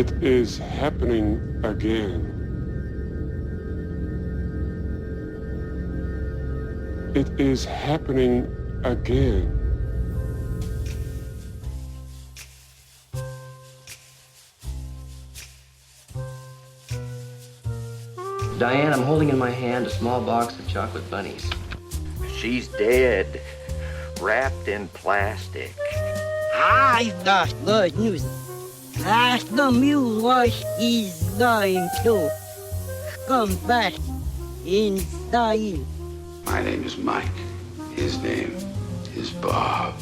It is happening again. It is happening again. Diane, I'm holding in my hand a small box of chocolate bunnies. She's dead, wrapped in plastic. I thought good news. As the mule was is going to come back in style. My name is Mike. His name is Bob.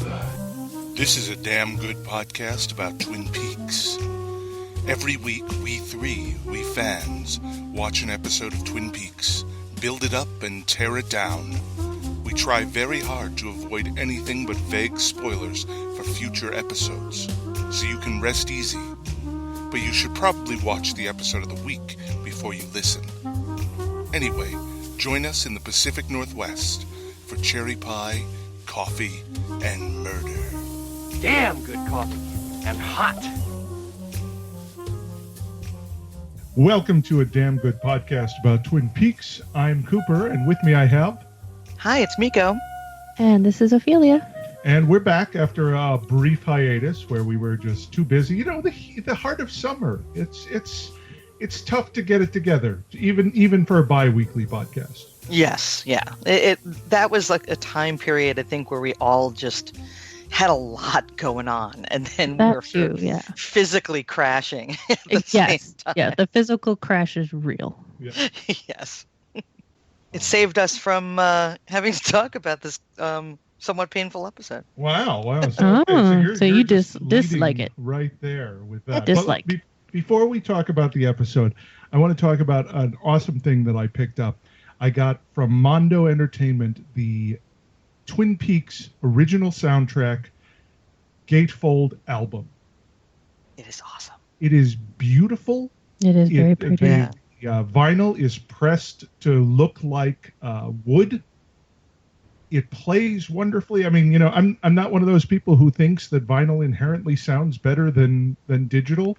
This is a damn good podcast about Twin Peaks. Every week, we fans, watch an episode of Twin Peaks, build it up and tear it down. We try very hard to avoid anything but vague spoilers for future episodes, so you can rest easy. But you should probably watch the episode of the week before you listen. Anyway, join us in the Pacific Northwest for cherry pie, coffee, and murder. Damn good coffee. And hot. Welcome to a damn good podcast about Twin Peaks. I'm Cooper, and with me I have... Hi, it's Miko. And this is Ophelia. And we're back after a brief hiatus where we were just too busy. You know, the heart of summer. It's tough to get it together, even for a bi-weekly podcast. Yes, yeah. That was like a time period, I think, where we all just had a lot going on, and then we were physically crashing at the same time. Yeah, the physical crash is real. Yeah. Yes. It saved us from having to talk about this somewhat painful episode. Wow. So you just dislike it. Right there with that. I dislike. Before we talk about the episode, I want to talk about an awesome thing that I picked up. I got from Mondo Entertainment the Twin Peaks original soundtrack Gatefold album. It is awesome. It is beautiful. It is very pretty. The vinyl is pressed to look like wood. It plays wonderfully. I mean, you know, I'm not one of those people who thinks that vinyl inherently sounds better than digital,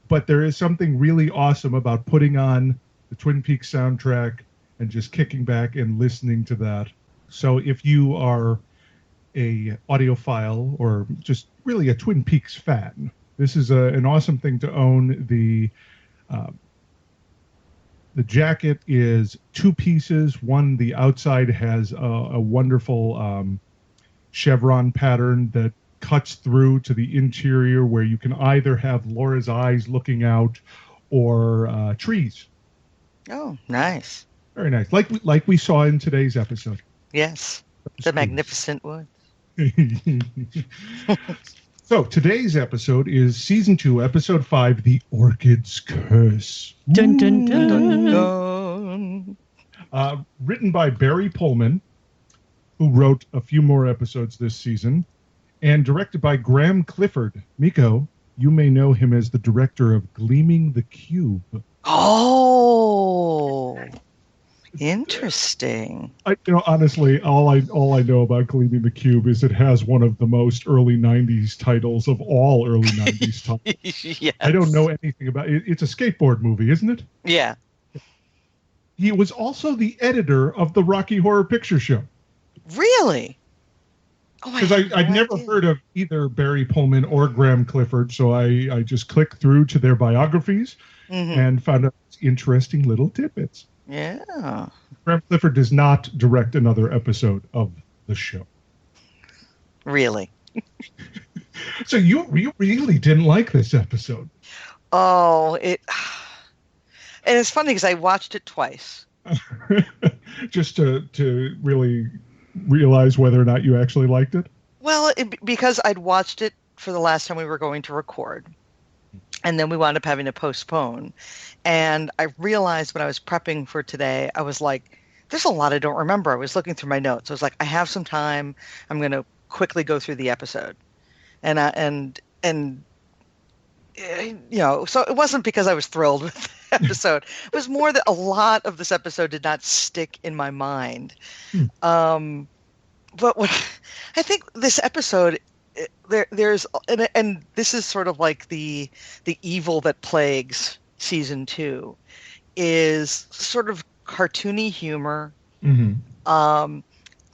but there is something really awesome about putting on the Twin Peaks soundtrack and just kicking back and listening to that. So if you are a audiophile or just really a Twin Peaks fan, this is an awesome thing to own. The jacket is two pieces. One, the outside has a wonderful chevron pattern that cuts through to the interior where you can either have Laura's eyes looking out or trees. Oh, nice. Very nice. Like we saw in today's episode. Yes, the magnificent woods. So today's episode is season 2, episode 5, The Orchid's Curse. Dun, dun, dun, dun, dun. Written by Barry Pullman, who wrote a few more episodes this season, and directed by Graham Clifford. Miko, you may know him as the director of Gleaming the Cube. Oh, interesting. Honestly, all I know about Gleaming the Cube is it has one of the most early 90s titles of all early 90s titles. Yes. I don't know anything about it. It's a skateboard movie, isn't it? Yeah. He was also the editor of the Rocky Horror Picture Show. Really? Because I'd never heard of either Barry Pullman or Graham Clifford, so I just clicked through to their biographies and found out interesting little tidbits. Yeah. Graham Clifford does not direct another episode of the show. Really? So you really didn't like this episode? Oh, and it's funny because I watched it twice. Just to really realize whether or not you actually liked it? Well, because I'd watched it for the last time we were going to record. And then we wound up having to postpone. And I realized when I was prepping for today, I was like, there's a lot I don't remember. I was looking through my notes. I was like, I have some time. I'm going to quickly go through the episode. And you know, so it wasn't because I was thrilled with the episode. It was more that a lot of this episode did not stick in my mind. But what I think this episode there's and this is sort of like the evil that plagues season 2 is sort of cartoony humor. Mm-hmm.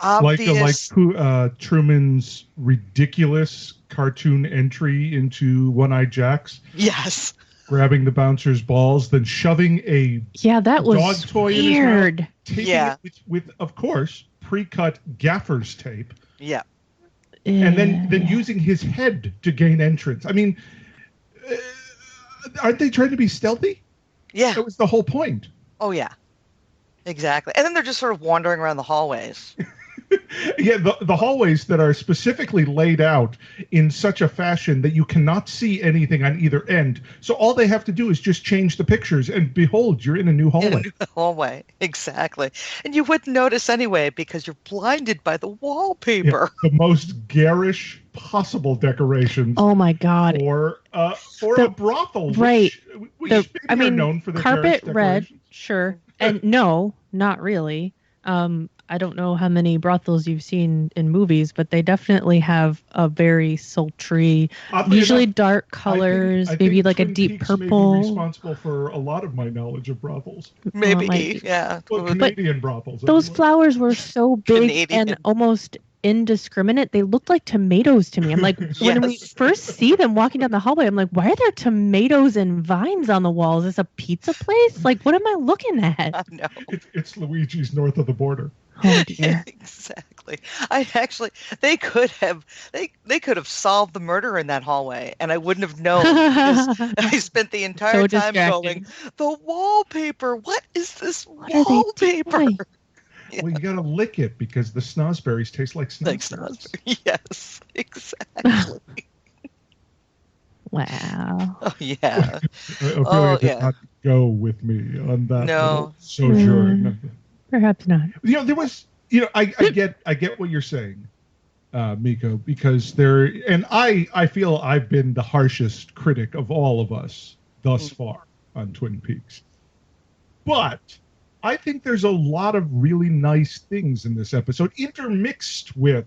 Obvious, like Truman's ridiculous cartoon entry into One-Eyed Jack's. Yes. Grabbing the bouncer's balls, then shoving a that was dog toy weird. in his mouth, taping it with, of course, pre-cut gaffer's tape. Yeah. And then using his head to gain entrance. I mean, aren't they trying to be stealthy? Yeah. That was the whole point. Oh, yeah. Exactly. And then they're just sort of wandering around the hallways. Yeah, the hallways that are specifically laid out in such a fashion that you cannot see anything on either end. So all they have to do is just change the pictures, and behold, you're in a new hallway. In a new hallway, exactly. And you wouldn't notice anyway because you're blinded by the wallpaper. Yeah, the most garish possible decorations. Oh my God! For a brothel, right? Which maybe are known for their carpet garish red, decorations. sure, and no, not really. I don't know how many brothels you've seen in movies, but they definitely have a very sultry, usually dark colors, maybe like Twin a deep Peaks purple. May be responsible for a lot of my knowledge of brothels. Maybe, yeah. Well, Canadian brothels. Those anyway. flowers were so big Canadian. and almost indiscriminate. They looked like tomatoes to me. I'm like, when we first see them walking down the hallway, I'm like, why are there tomatoes and vines on the walls? Is this a pizza place? Like, what am I looking at? I know. It's Luigi's north of the border. Oh dear. Exactly. They could have solved the murder in that hallway, and I wouldn't have known because I spent the entire time going, the wallpaper. What is this wallpaper? Yeah. Well, you got to lick it because the snozberries taste like snozberries. Yes, exactly. Wow. Oh yeah. Ophelia did not go with me on that sojourn. Perhaps not. There was, I get what you're saying, Miko, because I feel I've been the harshest critic of all of us thus far on Twin Peaks. But I think there's a lot of really nice things in this episode, intermixed with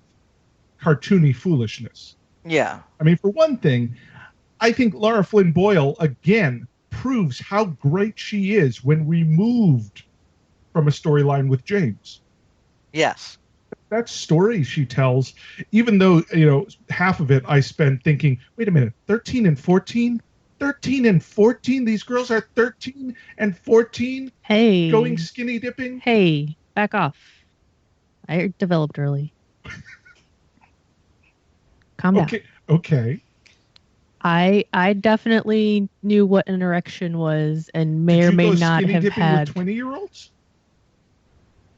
cartoony foolishness. Yeah. I mean, for one thing, I think Lara Flynn Boyle, again, proves how great she is when removed from a storyline with James. Yes. That story she tells, even though, half of it I spent thinking, wait a minute, 13 and 14? 13 and 14? These girls are 13 and 14? Hey. Going skinny dipping? Hey, back off. I developed early. Calm down. Okay. I definitely knew what an erection was and may or may not have had. With 20-year-olds?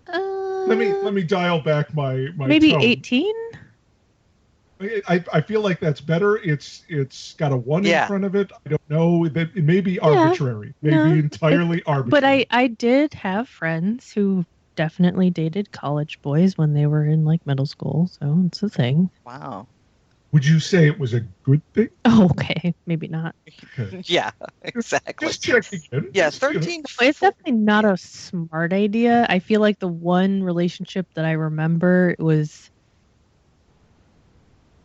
Let me dial back my maybe tone. 18. I feel like that's better. It's got a 1 in front of it. I don't know. That it may be arbitrary. Maybe entirely arbitrary. But I did have friends who definitely dated college boys when they were in like middle school, so it's a thing. Wow. Would you say it was a good thing? Oh, okay, maybe not. Okay. Yeah, exactly. Just checking in. Yeah, 13. It's definitely not a smart idea. I feel like the one relationship that I remember was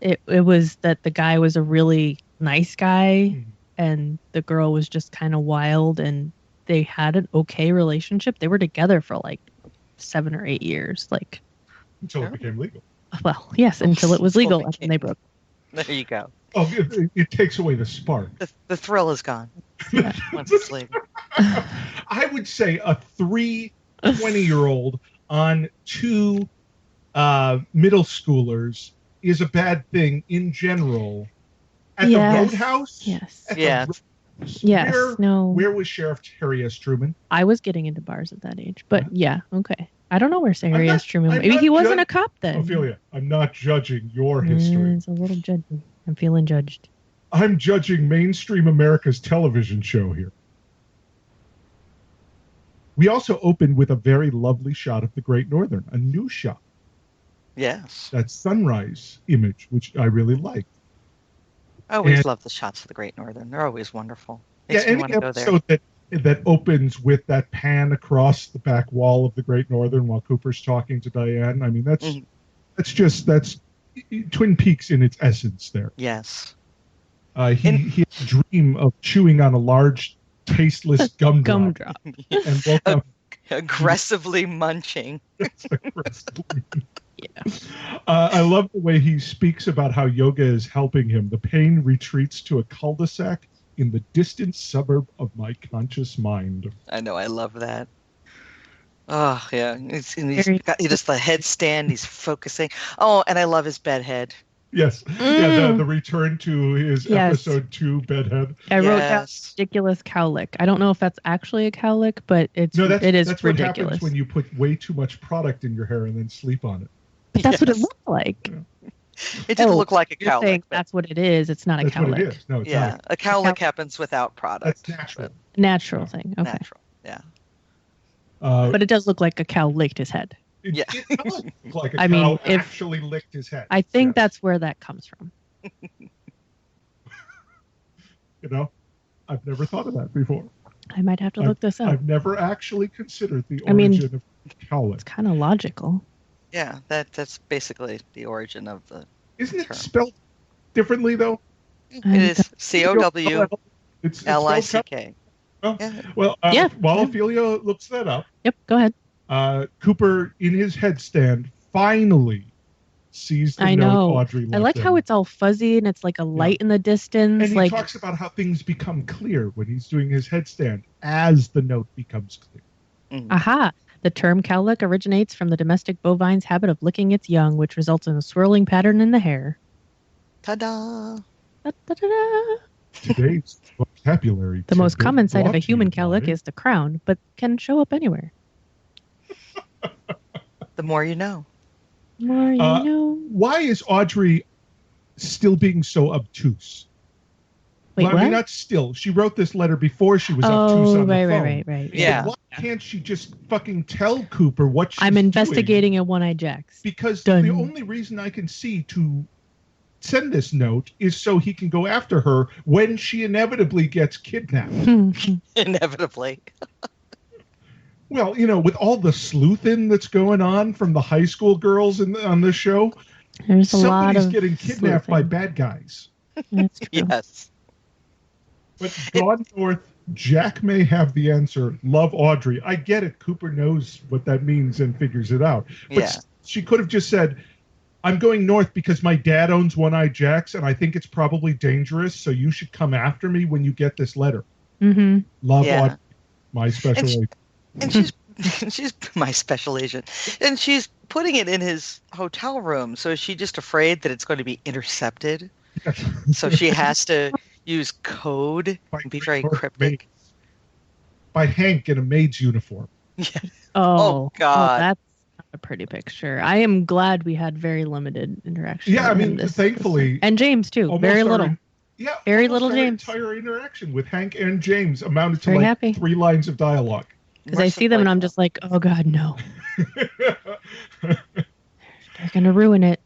it was that the guy was a really nice guy and the girl was just kind of wild, and they had an okay relationship. They were together for like 7 or 8 years, like until it became legal. Well, yes, until it was legal, and then they broke. There you go. Oh, it takes away the spark. The thrill is gone. Yeah. Once it's legal. I would say a 20-year-old on 2 middle schoolers is a bad thing in general. At the Roadhouse? Yes. Yeah. Where was Sheriff Harry S. Truman? I was getting into bars at that age, but yeah, okay. I don't know where Harry S. Truman was. Maybe he wasn't a cop then. Ophelia, I'm not judging your history. It's a little judgy. I'm feeling judged. I'm judging mainstream America's television show here. We also opened with a very lovely shot of the Great Northern, a new shot. Yes. That sunrise image, which I really liked. I always love the shots of the Great Northern. They're always wonderful. Makes me want to go there. Episode that opens with that pan across the back wall of the Great Northern while Cooper's talking to Diane. I mean, that's Twin Peaks in its essence there. Yes. He had a dream of chewing on a large, tasteless gumdrop. And woke up aggressively munching. Yeah. I love the way he speaks about how yoga is helping him. The pain retreats to a cul-de-sac in the distant suburb of my conscious mind. I know, I love that. Oh, yeah. He's got just the headstand. He's focusing. Oh, and I love his bedhead. Yes. Yeah, the return to his Yes. episode 2 bedhead. I wrote down ridiculous cowlick. I don't know if that's actually a cowlick, but it is That's ridiculous. what happens when you put way too much product in your hair and then sleep on it. But that's what it looked like. It didn't look like a you're cowlick. saying that's what it is. It's not a That's what it cowlick. is. No, it's Yeah, not. a cowlick happens without product. That's natural. Natural thing. Okay. Natural, yeah. But it does look like a cow licked his head. It does look like a I cow mean, if- actually licked his head. I think Yes. that's where that comes from. You know, I've never thought of that before. I might have to look this up. I've never actually considered the I mean, origin of cowlick. It's kind of logical. Yeah, that's basically the origin of the Isn't it term. spelled differently, though? It is COWLICK. It's spelled cow- Well, Yeah. while Ophelia looks that up, Yep, go ahead. Cooper, in his headstand, finally sees the I note know. Audrey left I like how him. it's all fuzzy and it's like a light in the distance. And he like talks about how things become clear when he's doing his headstand as the note becomes clear. aha. The term cowlick originates from the domestic bovine's habit of licking its young, which results in a swirling pattern in the hair. Ta-da! Da-da-da-da. Today's vocabulary. The most tidbit common sight of a brought to human you cowlick by- is the crown, but can show up anywhere. The more you know. More you know. Why is Audrey still being so obtuse? Wait, well, I mean, what? not still. She wrote this letter before she was obtuse on right, the phone. right. Yeah. Why can't she just fucking tell Cooper what she's I'm doing? investigating a one-eyed Jacks. Because Done. the only reason I can see to send this note is so he can go after her when she inevitably gets kidnapped. Inevitably. Well, you know, with all the sleuthing that's going on from the high school girls on this show, There's a lot somebody's of getting kidnapped by sleuthing. bad guys. That's true. Yes. But gone north, Jack may have the answer. Love Audrey. I get it. Cooper knows what that means and figures it out. But Yeah. she could have just said, I'm going north because my dad owns One-Eyed Jacks, and I think it's probably dangerous, so you should come after me when you get this letter. Mm-hmm. Love Yeah. Audrey, my special agent. And she's my special agent. And she's putting it in his hotel room. So is she just afraid that it's going to be intercepted? So she has to use code and be very cryptic. By Hank in a maid's uniform. Oh, God. that's not a pretty picture. I am glad we had very limited interaction. Yeah, I with him mean, this thankfully. and James too. almost Very our- little. Yeah, Very almost little our James. entire interaction with Hank and James amounted to Very like happy. 3 lines of dialogue. Because I see them and I'm just like, oh God, no. They're gonna ruin it.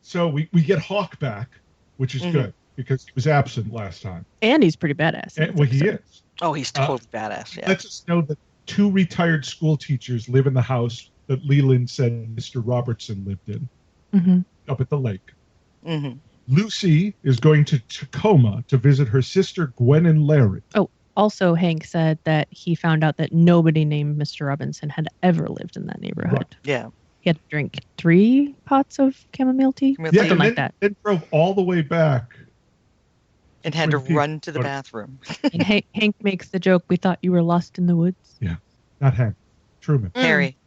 So we get Hawk back, which is good because he was absent last time. And he's pretty badass. in And, this well, he episode. is. Oh, he's totally badass. Yeah. Lets us know that 2 retired school teachers live in the house that Leland said Mr. Robertson lived in, Mhm. up at the lake. Mm-hmm. Lucy is going to Tacoma to visit her sister Gwen and Larry. Oh, also Hank said that he found out that nobody named Mr. Robinson had ever lived in that neighborhood. Right. Yeah. He had to drink 3 pots of chamomile tea. Yeah, Something and like that. then drove all the way back. And had to Twin Peaks. run to the bathroom. And Hank makes the joke, we thought you were lost in the woods. Not Hank, Truman. Harry.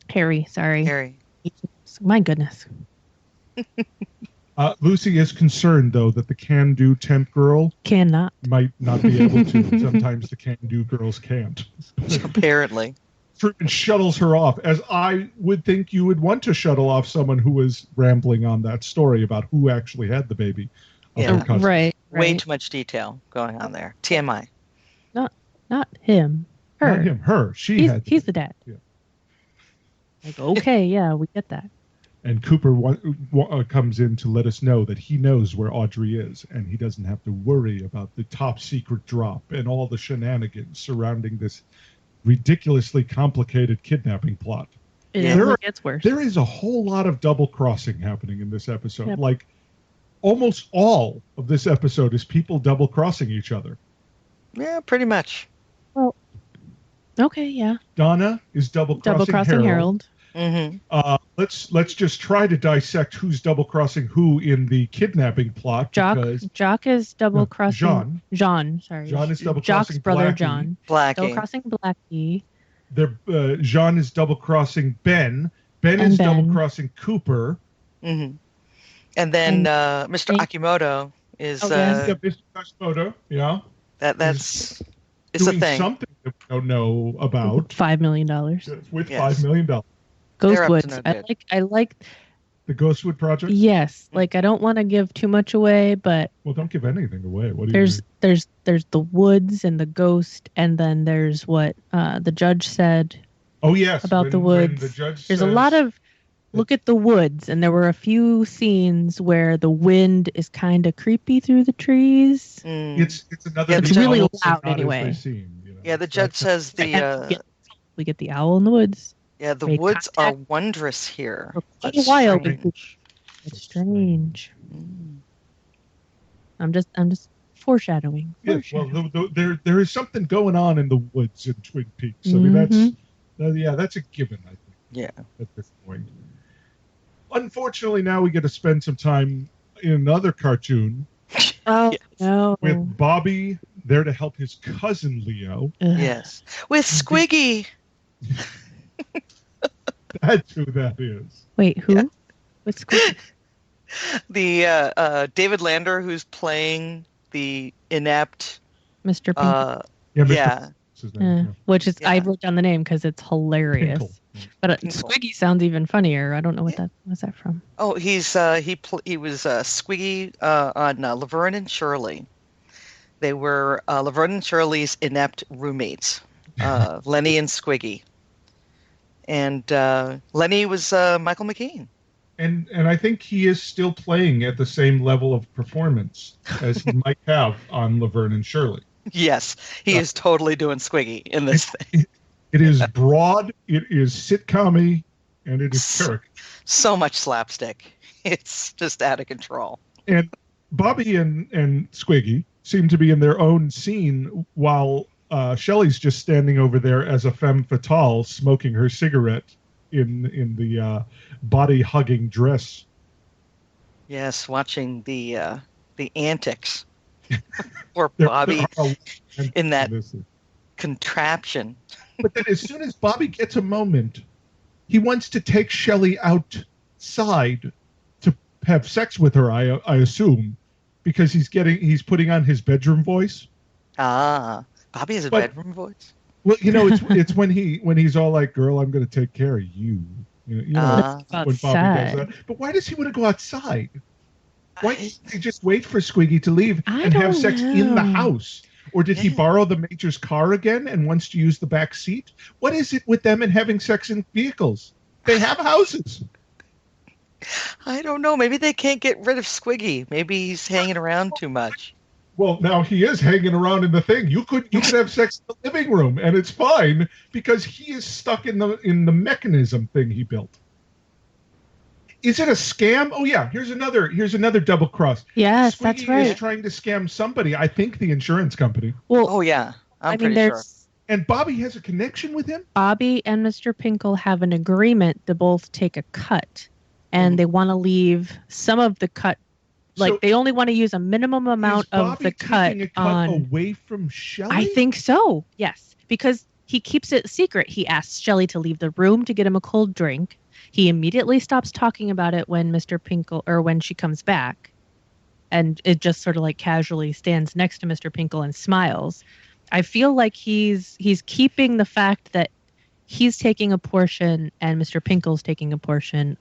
Harry, sorry. Harry. My goodness. Lucy is concerned, though, that the can-do temp girl Cannot. might not be able to. Sometimes the can-do girls can't. Apparently. Truman shuttles her off, as I would think you would want to shuttle off someone who was rambling on that story about who actually had the baby. Of her cousin. Right. Way too much detail going on there. TMI. Not him. Her. Not him, her. He's the dad. Yeah. Like, okay, yeah, we get that. And Cooper comes in to let us know that he knows where Audrey is, and he doesn't have to worry about the top secret drop and all the shenanigans surrounding this ridiculously complicated kidnapping plot. It Yeah. only gets worse. There is a whole lot of double crossing happening in this episode. Yep. Like almost all of this episode is people double crossing each other. Yeah, pretty much. Well, okay, yeah. Donna is double crossing Harold. Mm-hmm. Let's just try to dissect who's double crossing who in the kidnapping plot. Jock is double crossing. Jean, sorry. Jean is double Jock's crossing brother, Blackie. John. Blackie. Double crossing Blackie. Jean is double crossing Ben. Ben is double crossing Cooper. Mm-hmm. And then Mr. Akimoto is Mr. Akimoto, yeah. That's it's a thing. Something that we don't know about. $5 million. With $5 million. Ghostwoods. I like the Ghostwood project. Yes, like I don't want to give too much away, but don't give anything away. What do there's the woods and the ghost, and then there's what the judge said. Oh yes, about the woods. The judge there's a lot of look at the woods, and there were a few scenes where the wind is kind of creepy through the trees. It's another. It's really loud anyway. Yeah, the judge says we get the owl in the woods. Yeah, the woods are wondrous here. It's wild. It's strange. I'm just foreshadowing. Yes, well, there is something going on in the woods in Twin Peaks. I mean, that's a given, I think. Yeah. At this point. Unfortunately, now we get to spend some time in another cartoon. Oh, no. With Bobby there to help his cousin Leo. Yes. With Squiggy. That's who that is. Wait, who? Yeah. What's Squiggy? The David Lander who's playing the inept Mr. Pink. Which is I wrote down the name because it's hilarious. Pinkle. But Squiggy sounds even funnier. I don't know what's that from. Oh, he was Squiggy on Laverne and Shirley. They were Laverne and Shirley's inept roommates, Lenny and Squiggy. And Lenny was Michael McKean. And I think he is still playing at the same level of performance as he might have on Laverne and Shirley. Yes, he is totally doing Squiggy in this thing. It is broad, it is sitcom-y, and it is character. So much slapstick. It's just out of control. And Bobby and Squiggy seem to be in their own scene while Shelley's just standing over there as a femme fatale smoking her cigarette in the body-hugging dress. Yes, watching the antics. Or Bobby in that contraption. But then as soon as Bobby gets a moment, he wants to take Shelley outside to have sex with her, I assume, because he's putting on his bedroom voice. Ah, Bobby has a bedroom voice? Well, it's when he's all like, "Girl, I'm going to take care of you." When Bobby does that. But why does he want to go outside? Why didn't he just wait for Squiggy to leave and have sex in the house? Or did he borrow the Major's car again and wants to use the back seat? What is it with them and having sex in vehicles? They have houses. I don't know. Maybe they can't get rid of Squiggy. Maybe he's hanging around too much. Well, now he is hanging around in the thing. You could have sex in the living room, and it's fine because he is stuck in the mechanism thing he built. Is it a scam? Oh yeah, here's another double cross. Yes, Squiggy that's right. is trying to scam somebody. I think the insurance company. Well, oh yeah, I'm pretty sure. And Bobby has a connection with him? Bobby and Mr. Pinkle have an agreement to both take a cut, and they want to leave some of the cut. Like, they only want to use a minimum amount of the cut on away from Shelley? I think so, yes. Because he keeps it secret. He asks Shelley to leave the room to get him a cold drink. He immediately stops talking about it when Mr. Pinkle, or when she comes back. And it just sort of like casually stands next to Mr. Pinkle and smiles. I feel like he's keeping the fact that he's taking a portion and Mr. Pinkle's taking a portion.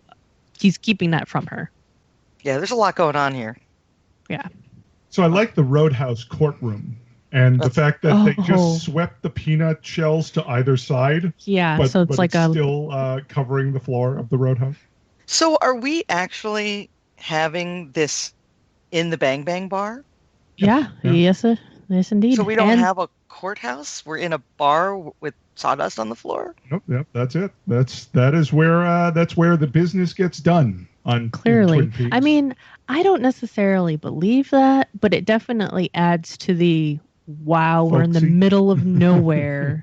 He's keeping that from her. Yeah, there's a lot going on here. Yeah. So I like the Roadhouse courtroom and the fact that they just swept the peanut shells to either side. Yeah, so it's like still covering the floor of the Roadhouse. So are we actually having this in the Bang Bang Bar? Yeah. Yes, indeed. So we don't have a courthouse? We're in a bar with sawdust on the floor. Yep, that's it. That is where the business gets done on Clearly. Twin Peaks. I mean, I don't necessarily believe that, but it definitely adds to the wow, we're in the Folksy. middle of nowhere.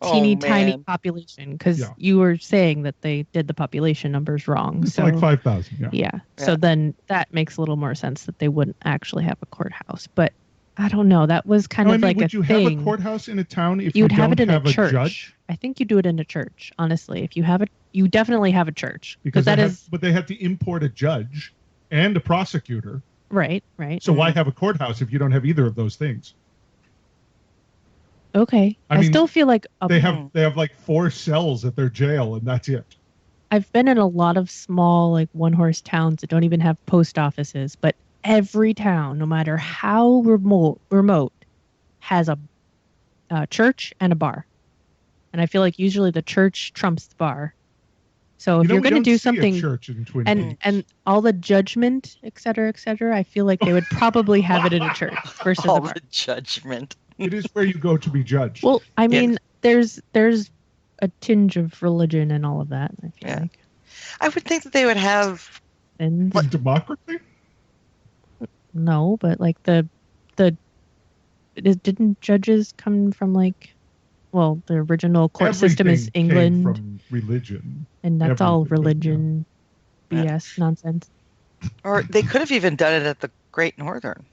Teeny Oh, tiny man. population, because Yeah. you were saying that they did the population numbers wrong. It's so like 5,000. Yeah. yeah. So Yeah. then that makes a little more sense that they wouldn't actually have a courthouse. But I don't know. That was kind No, of like would a you thing. have a courthouse in a town if You'd you have don't it in have a church. judge? I think you do it in a church. Honestly, if you have it, you definitely have a church Because that is but they have to import a judge and a prosecutor. right. Right. So why have a courthouse if you don't have either of those things? Okay. I I mean, still feel like They have like 4 cells at their jail, and that's it. I've been in a lot of small, like one-horse towns that don't even have post offices, but every town, no matter how remote, has a church and a bar. And I feel like usually the church trumps the bar. So if you're going to do something, church in Twin Peaks. and all the judgment, et cetera, I feel like they would probably have it in a church versus All a bar. the judgment. It is where you go to be judged. Well, I mean, there's a tinge of religion and all of that. I feel Yeah. like. I would think that they would have. And Like democracy? no, but like didn't judges come from like, well, the original court system is Everything England, came from religion. and that's all everything, religion, BS nonsense. Or they could have even done it at the Great Northern.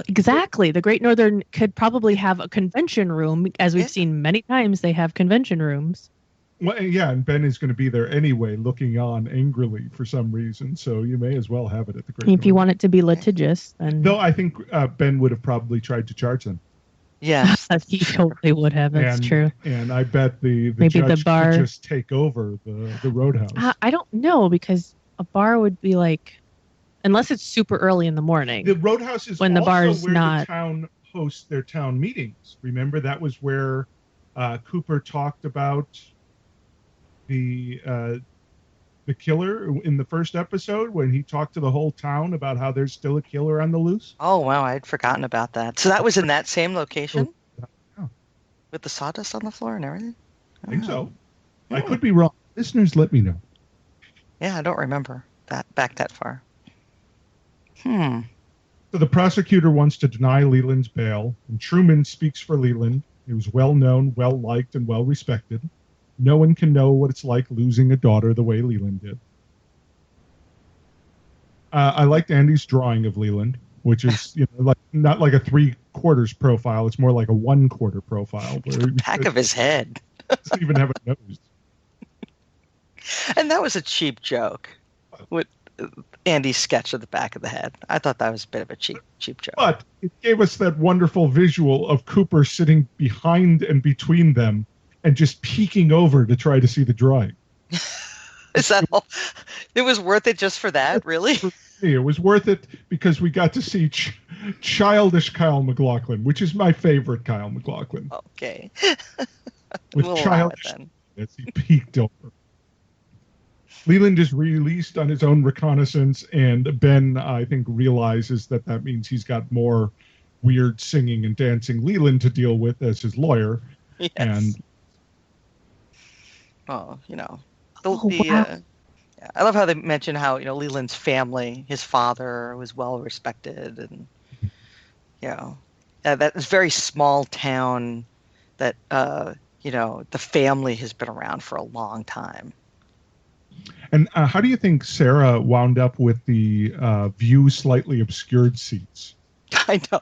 Exactly. The Great Northern could probably have a convention room, as we've seen many times. They have convention rooms. Well, yeah, and Ben is going to be there anyway, looking on angrily for some reason. So you may as well have it at the Great If you Northern. want it to be litigious, then Though I think Ben would have probably tried to charge them. Yes. he totally would have. That's true. And I bet the Maybe the judge bar- could just take over the Roadhouse. I don't know, because a bar would be like, unless it's super early in the morning. The Roadhouse is when the also bar's where not. the town hosts their town meetings. Remember, that was where Cooper talked about the killer in the first episode, when he talked to the whole town about how there's still a killer on the loose. Oh, wow. I'd forgotten about that. So that was in that same location? Yeah. With the sawdust on the floor and everything? I think so. I could be wrong. Listeners, let me know. Yeah, I don't remember that back that far. So the prosecutor wants to deny Leland's bail, and Truman speaks for Leland. He was well known, well liked, and well respected. No one can know what it's like losing a daughter the way Leland did. I liked Andy's drawing of Leland, which is like not like a 3/4 profile. It's more like a 1/4 profile. Where The back of his head. doesn't even have a nose. And that was a cheap joke with Andy's sketch of the back of the head. I thought that was a bit of a cheap joke. But it gave us that wonderful visual of Cooper sitting behind and between them and just peeking over to try to see the drawing. Is that all? It was worth it just for that, really? For me, it was worth it because we got to see childish Kyle MacLachlan, which is my favorite Kyle MacLachlan. Okay. With We'll allow it childish then. as he peeked over. Leland is released on his own reconnaissance, and Ben, I think, realizes that means he's got more weird singing and dancing Leland to deal with as his lawyer. Yes. And wow. Wow. I love how they mention how Leland's family, his father was well respected, and that is very small town that the family has been around for a long time. And how do you think Sarah wound up with the view slightly obscured seats? I know.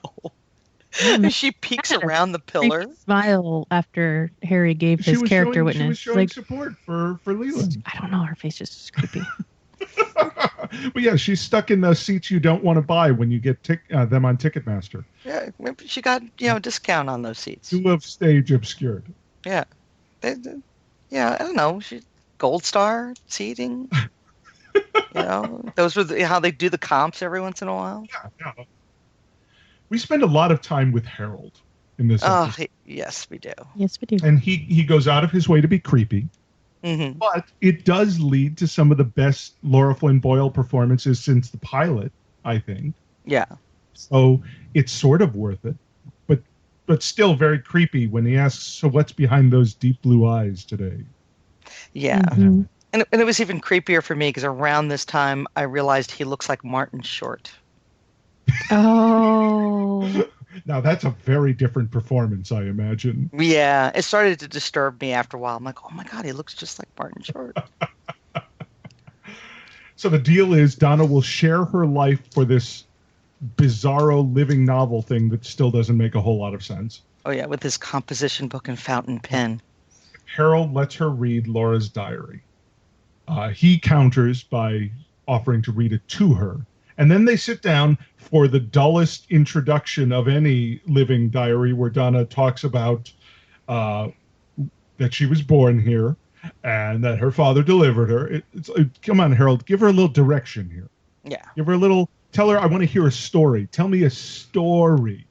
She peeks around the pillar. Creepy smile after Harry gave She his was character showing, witness. She was showing Like, support for Leland. I don't know. Her face just is creepy. But yeah, she's stuck in those seats you don't want to buy when you get them on Ticketmaster. Yeah, maybe she got a discount on those seats. Two of stage obscured. Yeah, I don't know. Gold Star seating. Those were how they do the comps every once in a while. Yeah. We spend a lot of time with Harold in this episode. Yes, we do. Yes, we do. And he goes out of his way to be creepy. Mm-hmm. But it does lead to some of the best Lara Flynn Boyle performances since the pilot, I think. Yeah. So it's sort of worth it. But but still very creepy when he asks, "So what's behind those deep blue eyes today?" Yeah. Mm-hmm. And it was even creepier for me because around this time I realized he looks like Martin Short. Oh. Now that's a very different performance, I imagine. Yeah, it started to disturb me after a while. I'm like, oh my God, he looks just like Martin Short. So the deal is Donna will share her life for this bizarro living novel thing that still doesn't make a whole lot of sense. Oh yeah, with his composition book and fountain pen. Harold lets her read Laura's diary. He counters by offering to read it to her. And then they sit down for the dullest introduction of any living diary, where Donna talks about that she was born here and that her father delivered her. Come on, Harold, give her a little direction here. Yeah. Give her a little, tell her, I want to hear a story. Tell me a story.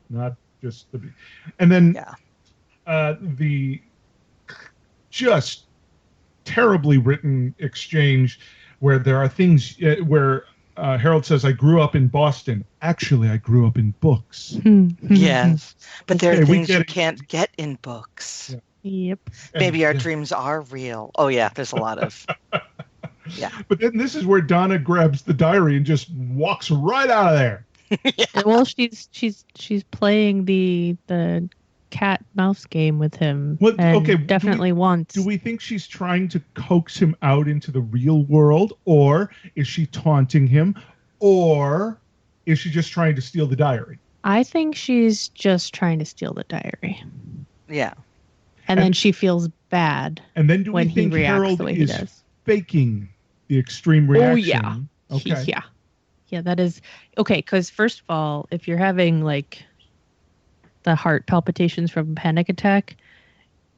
Not just the... And then the just terribly written exchange where there are things where Harold says, I grew up in Boston. Actually, I grew up in books. Yes. But there are Okay, things you can't get in books. Yeah. Yep. Maybe our dreams are real. Oh, yeah, there's a lot of... Yeah. But then this is where Donna grabs the diary and just walks right out of there. Yeah. Well, she's playing the cat mouse game with him. Well, and okay, definitely wants. Do we think she's trying to coax him out into the real world, or is she taunting him, or is she just trying to steal the diary? I think she's just trying to steal the diary. Yeah. And then she feels bad. And then do we when think he reacts Harold the way he is does. faking the extreme reaction? Oh, yeah. Okay. Yeah, that is okay. Because first of all, if you're having like the heart palpitations from a panic attack,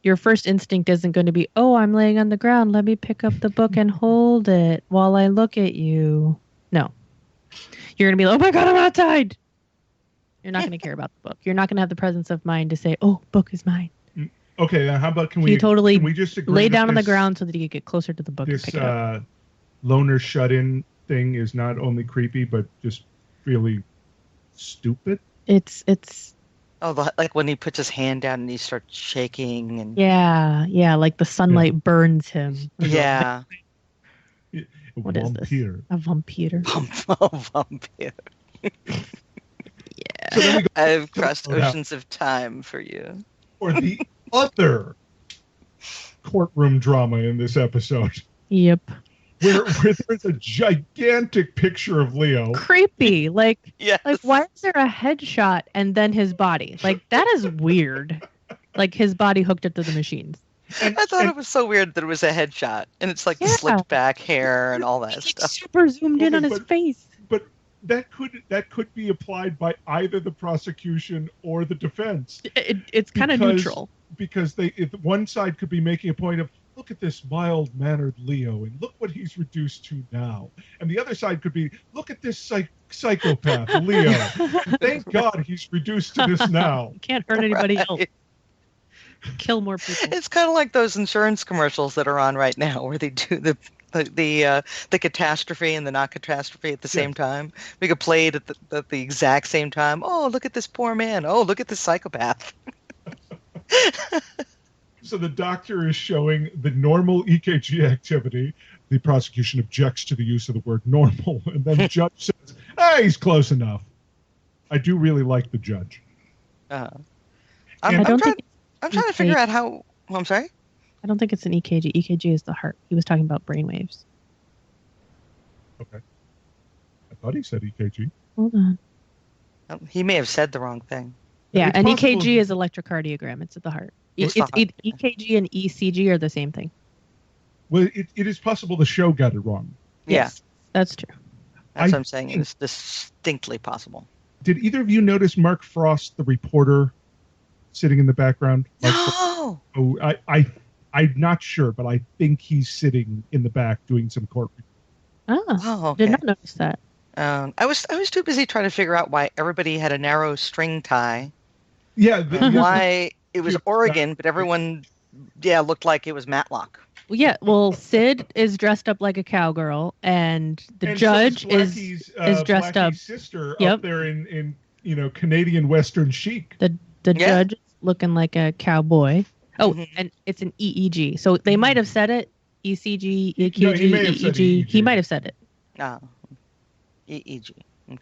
your first instinct isn't going to be, oh, I'm laying on the ground. Let me pick up the book and hold it while I look at you. No. You're going to be like, oh my God, I'm outside. You're not going to care about the book. You're not going to have the presence of mind to say, oh, book is mine. Okay, how about can You totally we just agree lay that down on the this- ground so that you can get closer to the book and This pick it up. loner shut-in thing is not only creepy, but just really stupid. It's Oh, like when he puts his hand down and he starts shaking. And yeah, like the sunlight burns him. Yeah. What is this? A vampire. Vampire. So then we go I've crossed Roadhouse. oceans of time for you. Or the other courtroom drama in this episode, Yep. where there's a gigantic picture of Leo. Creepy. Like, Yes. like why is there a headshot and then his body? Like, that is weird. Like his body hooked up to the machines. I thought it was so weird that it was a headshot. And it's like the Yeah. slicked back hair and all that It's like stuff. super zoomed in on his But- face. But that could be applied by either the prosecution or the defense. It's kind of Because- neutral. Because one side could be making a point of, look at this mild-mannered Leo, and look what he's reduced to now. And the other side could be, look at this psychopath, Leo. Thank God he's reduced to this now. Can't hurt anybody Right. else. Kill more people. It's kind of like those insurance commercials that are on right now where they do the catastrophe and the not catastrophe at the same time. We could play it at the exact same time. Oh, look at this poor man. Oh, look at this psychopath. So the doctor is showing the normal EKG activity. The prosecution objects to the use of the word normal. And then the judge says, he's close enough. I do really like the judge. I'm I don't trying, think I'm trying to figure out how... Oh, I'm sorry? I don't think it's an EKG. EKG is the heart. He was talking about brainwaves. Okay. I thought he said EKG. Hold on. He may have said the wrong thing. Yeah, It's an possible- EKG is electrocardiogram. It's at the heart. It's It's the heart. EKG and ECG are the same thing. Well, it is possible the show got it wrong. Yeah, Yes, that's true. that's what I I'm saying. It's distinctly possible. Did either of you notice Mark Frost, the reporter, sitting in the background? No! Oh, I'm not sure, but I think he's sitting in the back doing some court. Oh, Oh, okay. did not notice that. I was too busy trying to figure out why everybody had a narrow string tie. Yeah, And why it was Sure. Oregon, but everyone, looked like it was Matlock. Well, yeah. Well, Sid is dressed up like a cowgirl, and the and so judge Blackie's, is dressed Blackie's up. sister Yep. up there in Canadian Western chic. The judge is looking like a cowboy. Oh, and it's an EEG. So they might have said it. ECG, EKG, No, he may have said EEG. He EEG. might have said it. EEG. Okay.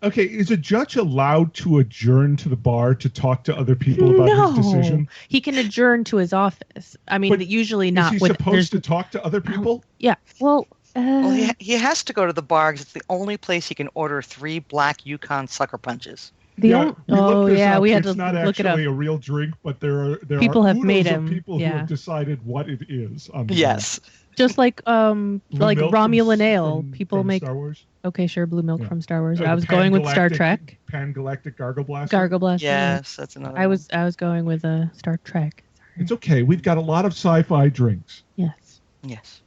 Okay, is a judge allowed to adjourn to the bar to talk to other people about his decision? He can adjourn to his office. I mean, But usually not. Is he supposed to talk to other people? Yeah. Well. Well, he has to go to the bar because it's the only place he can order 3 black Yukon sucker punches. We had to It's not look it up. actually a real drink, but there People are have oodles made of him, people who have decided what it is. On the Yes. Just like Blue milk Romulan from- ale. from- People from make Star Wars. Okay, sure, blue milk from Star Wars. The I was going with Star Trek. Pan-galactic gargle blaster. Gargle blaster. Yes, that's another. I was going with Star Trek. It's okay. We've got a lot of sci-fi drinks. Yes. Yes.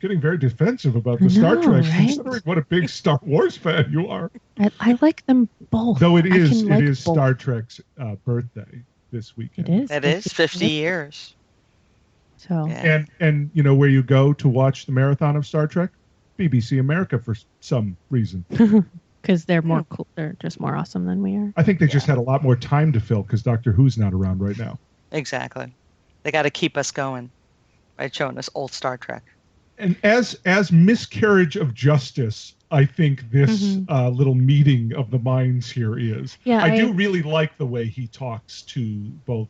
Getting very defensive about the Star Trek, right? considering what a big Star Wars fan you are. I like them both. Though it I is can like both. Star Trek's birthday this weekend. It is. It is 50 years. So. Yeah. And where you go to watch the marathon of Star Trek? BBC America for some reason. Because they're more cool. They're just more awesome than we are. I think they just had a lot more time to fill because Doctor Who's not around right now. Exactly. They got to keep us going by showing us old Star Trek. And as miscarriage of justice, I think this little meeting of the minds here is. Yeah, I do really like the way he talks to both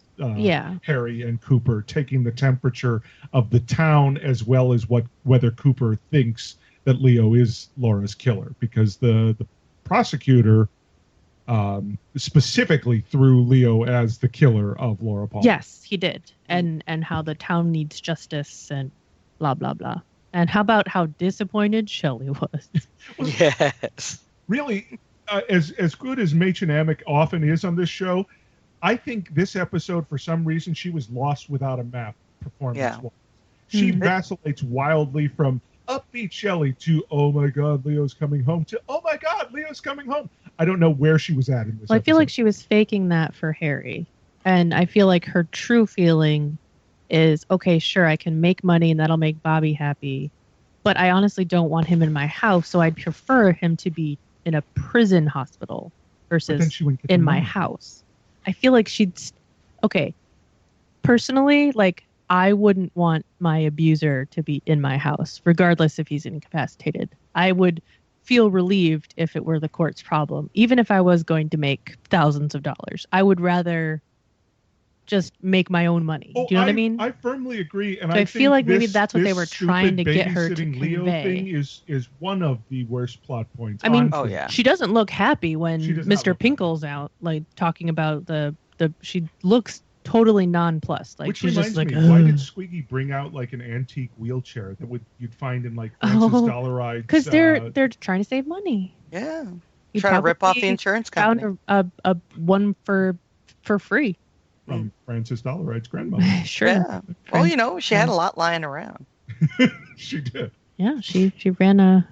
Harry and Cooper, taking the temperature of the town as well as whether Cooper thinks that Leo is Laura's killer, because the prosecutor specifically threw Leo as the killer of Laura Palmer. Yes, he did, and how the town needs justice and blah blah blah. And how about how disappointed Shelley was? Yes. Really, as good as Machen Amick often is on this show, I think this episode, for some reason, she was lost without a map performance-wise. Yeah. She vacillates wildly from upbeat Shelley to, oh my God, Leo's coming home, to, oh my God, Leo's coming home. I don't know where she was at in this Well, I feel episode. like she was faking that for Harry. And I feel like her true feeling is, okay, sure, I can make money and that'll make Bobby happy, but I honestly don't want him in my house, so I'd prefer him to be in a prison hospital versus in my house. I feel like okay, personally, like, I wouldn't want my abuser to be in my house, regardless if he's incapacitated. I would feel relieved if it were the court's problem, even if I was going to make thousands of dollars. I would rather just make my own money. Do you know what I mean? I firmly agree, and So I feel like maybe that's what they were this trying to stupid get her to babysitting Leo convey. thing is one of the worst plot points. I mean, honestly. she doesn't look happy when She does not Mr. look Pinkle's out, like, talking about the she looks totally nonplussed. Like, Which she's reminds just like, me, why did "Ugh." Squiggy bring out like an antique wheelchair that you'd find in like Francis Dollaride's? Because they're trying to save money. Yeah. You Trying to rip off the probably insurance company. found a one for free. From Francis Dollaride's grandmother. Sure. Yeah. Well, she had a lot lying around. She did. Yeah, she ran a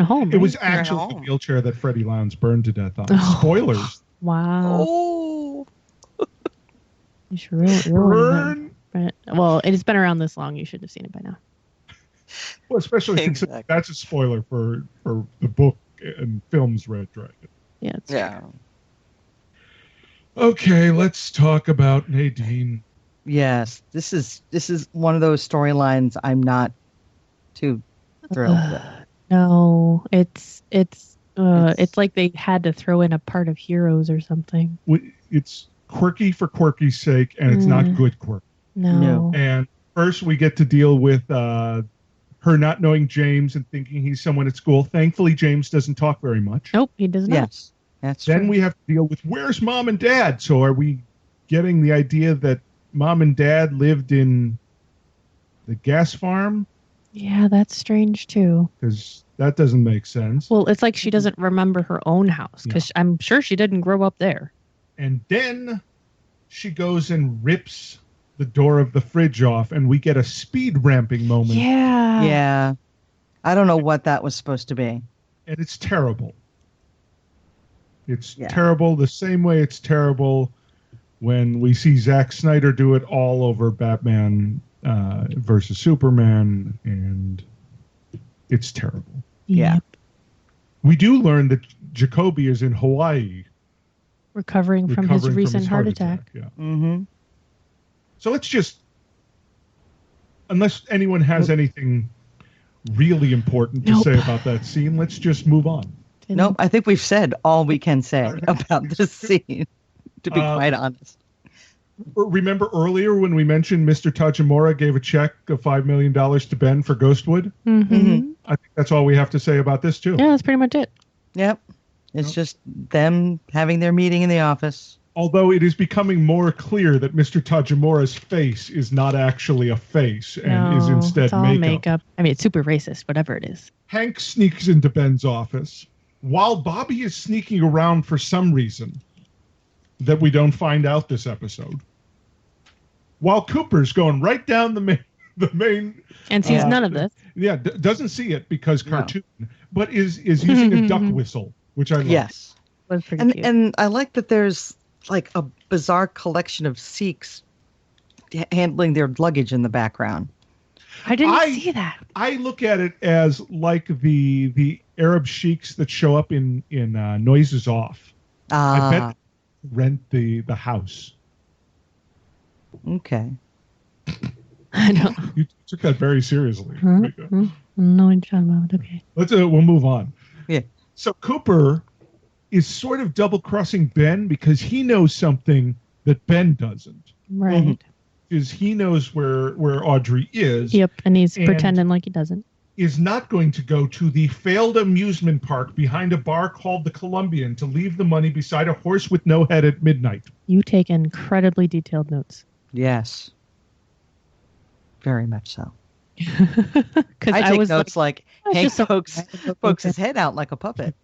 home. It was right? actually the wheelchair that Freddie Lowndes burned to death on. Oh. Spoilers. Wow. Oh. You should really well, it's been around this long. You should have seen it by now. Well, especially considering that's a spoiler for the book and film's Red Dragon. Yeah. Yeah. Okay, let's talk about Nadine. Yes, this is one of those storylines I'm not too thrilled with. No, it's like they had to throw in a part of Heroes or something. It's quirky for quirky's sake, and it's not good quirk. No. And first we get to deal with her not knowing James and thinking he's someone at school. Thankfully, James doesn't talk very much. Nope, he does not. Yes, that's Then true. we have to deal with where's mom and dad. So are we getting the idea that mom and dad lived in the gas farm? Yeah, that's strange too. Because that doesn't make sense. Well, it's like she doesn't remember her own house because I'm sure she didn't grow up there. And then she goes and rips the door of the fridge off, and we get a speed ramping moment. Yeah. Yeah. I don't know what that was supposed to be. And it's terrible. It's terrible the same way it's terrible when we see Zack Snyder do it all over Batman versus Superman, and it's terrible. Yeah. We do learn that Jacoby is in Hawaii recovering from his recent heart attack. Yeah. Mm-hmm. So let's just, unless anyone has anything really important to say about that scene, let's just move on. Nope, I think we've said all we can say about this scene, to be quite honest. Remember earlier when we mentioned Mr. Tajimura gave a check of $5 million to Ben for Ghostwood? Mm-hmm. I think that's all we have to say about this, too. Yeah, that's pretty much it. Yep. It's just them having their meeting in the office. Although it is becoming more clear that Mr. Tajimura's face is not actually a face and is instead it's all makeup. makeup. I mean, it's super racist, whatever it is. Hank sneaks into Ben's office while Bobby is sneaking around for some reason that we don't find out this episode. While Cooper's going right down the main and sees none of this. Yeah, doesn't see it because cartoon, but is using a duck whistle, which I love. Yes. Was pretty cute. And I like that there's like a bizarre collection of Sikhs handling their luggage in the background. I didn't see that. I look at it as like the Arab sheiks that show up in Noises Off. I bet rent the house. Okay. I know. You took that very seriously. No, I'm talking about. Okay. Let's we'll move on. Yeah. So Cooper is sort of double crossing Ben because he knows something that Ben doesn't. Right. Is he knows where Audrey is. Yep, and he's pretending like he doesn't. Is not going to go to the failed amusement park behind a bar called the Columbian to leave the money beside a horse with no head at midnight. You take incredibly detailed notes. Yes. Very much so. Because I take notes like Hank just so pokes his head out like a puppet.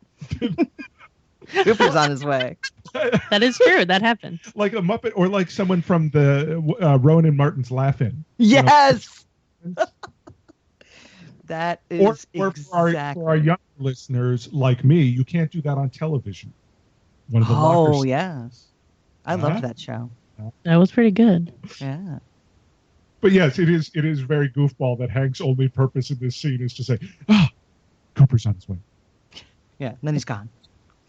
Cooper's on his way. That is true. That happened. Like a Muppet or like someone from the Rowan and Martin's Laugh-In. Yes! That is or exactly. for our younger listeners like me, you can't do that on television. One of the lockers. Yes. I loved that show. That was pretty good. Yeah. But yes, it is very goofball that Hank's only purpose in this scene is to say, Cooper's on his way. Yeah, and then he's gone.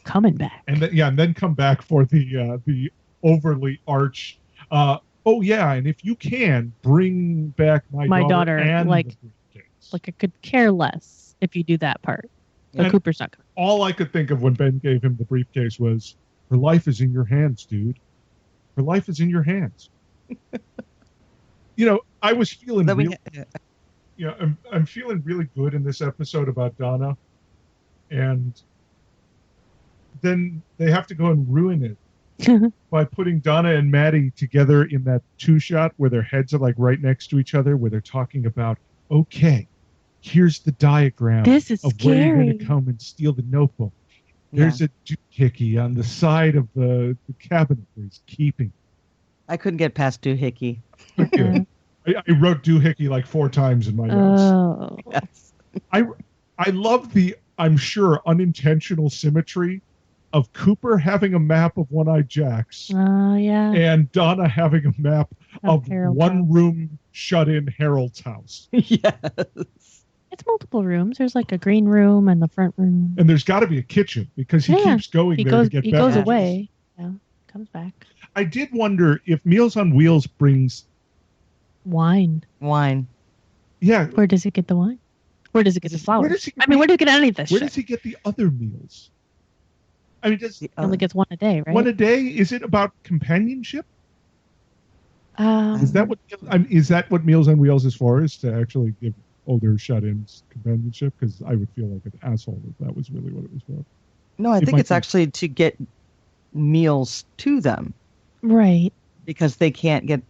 Coming back. And then come back for the overly arch and if you can bring back my daughter and like the briefcase. Like I could care less if you do that part. But Cooper's not coming. All I could think of when Ben gave him the briefcase was, her life is in your hands, dude. Her life is in your hands. I was feeling I'm feeling really good in this episode about Donna, and then they have to go and ruin it by putting Donna and Maddy together in that two shot where their heads are like right next to each other, where they're talking about, okay, here's the diagram this is of scary. where you're going to come and steal the notebook. There's a doohickey on the side of the cabinet where he's keeping. I couldn't get past doohickey. Okay. I wrote doohickey like 4 times in my notes. Oh. Yes. I love the, I'm sure, unintentional symmetry of Cooper having a map of One-Eyed Jack's Yeah. and Donna having a map of Harold's one-room shut-in Harold's house. Yes. It's multiple rooms. There's like a green room and the front room. And there's got to be a kitchen because he keeps going he there goes, to get He beverages. goes away. Yeah, comes back. I did wonder if Meals on Wheels brings... Wine. Yeah. Where does he get the wine? Where does he get the flowers? Where does he where do you get any of this Where shit? does he get the other meals? I mean, He only gets one a day, right? one a day? Is it about companionship? Is that what Meals on Wheels is for? Is to actually give older shut-ins companionship? Because I would feel like an asshole if that was really what it was for. No, I think it's actually to get meals to them. Right. Because they can't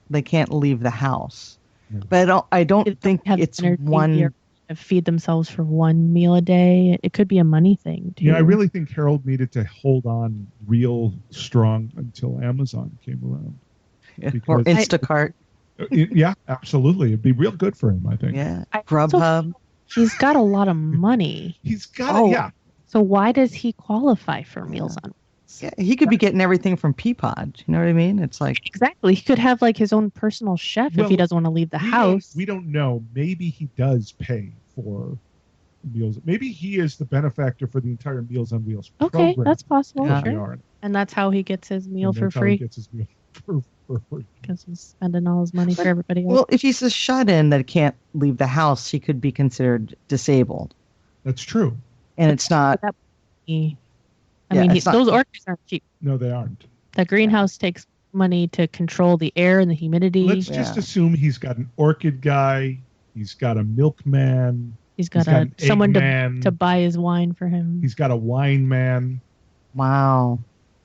leave the house. Yeah. But I don't think it's one to feed themselves for one meal a day. It could be a money thing too. Yeah, I really think Harold needed to hold on real strong until Amazon came around. Or Instacart. Yeah, absolutely. It'd be real good for him, I think. Yeah. Grubhub. He's got a lot of money. He's got it, yeah. So why does he qualify for Meals on Wheels? Yeah, he could be getting everything from Peapod. You know what I mean? It's like... Exactly. He could have like his own personal chef if he doesn't want to leave the house. We don't know. Maybe he does pay for Meals. Maybe he is the benefactor for the entire Meals on Wheels Okay, program. that's possible. that they Sure. are. And that's how he gets his meal And for that's how he free gets his meal for free. because he's spending all his money for everybody else. Well, if he's a shut-in that can't leave the house, he could be considered disabled. That's true. And it's not. I Yeah, mean, it's not- those orchids aren't cheap. No, they aren't. The greenhouse takes money to control the air and the humidity. Let's just assume he's got an orchid guy. He's got a milkman. He's got an someone eggman. to buy his wine for him. He's got a wine man. Wow.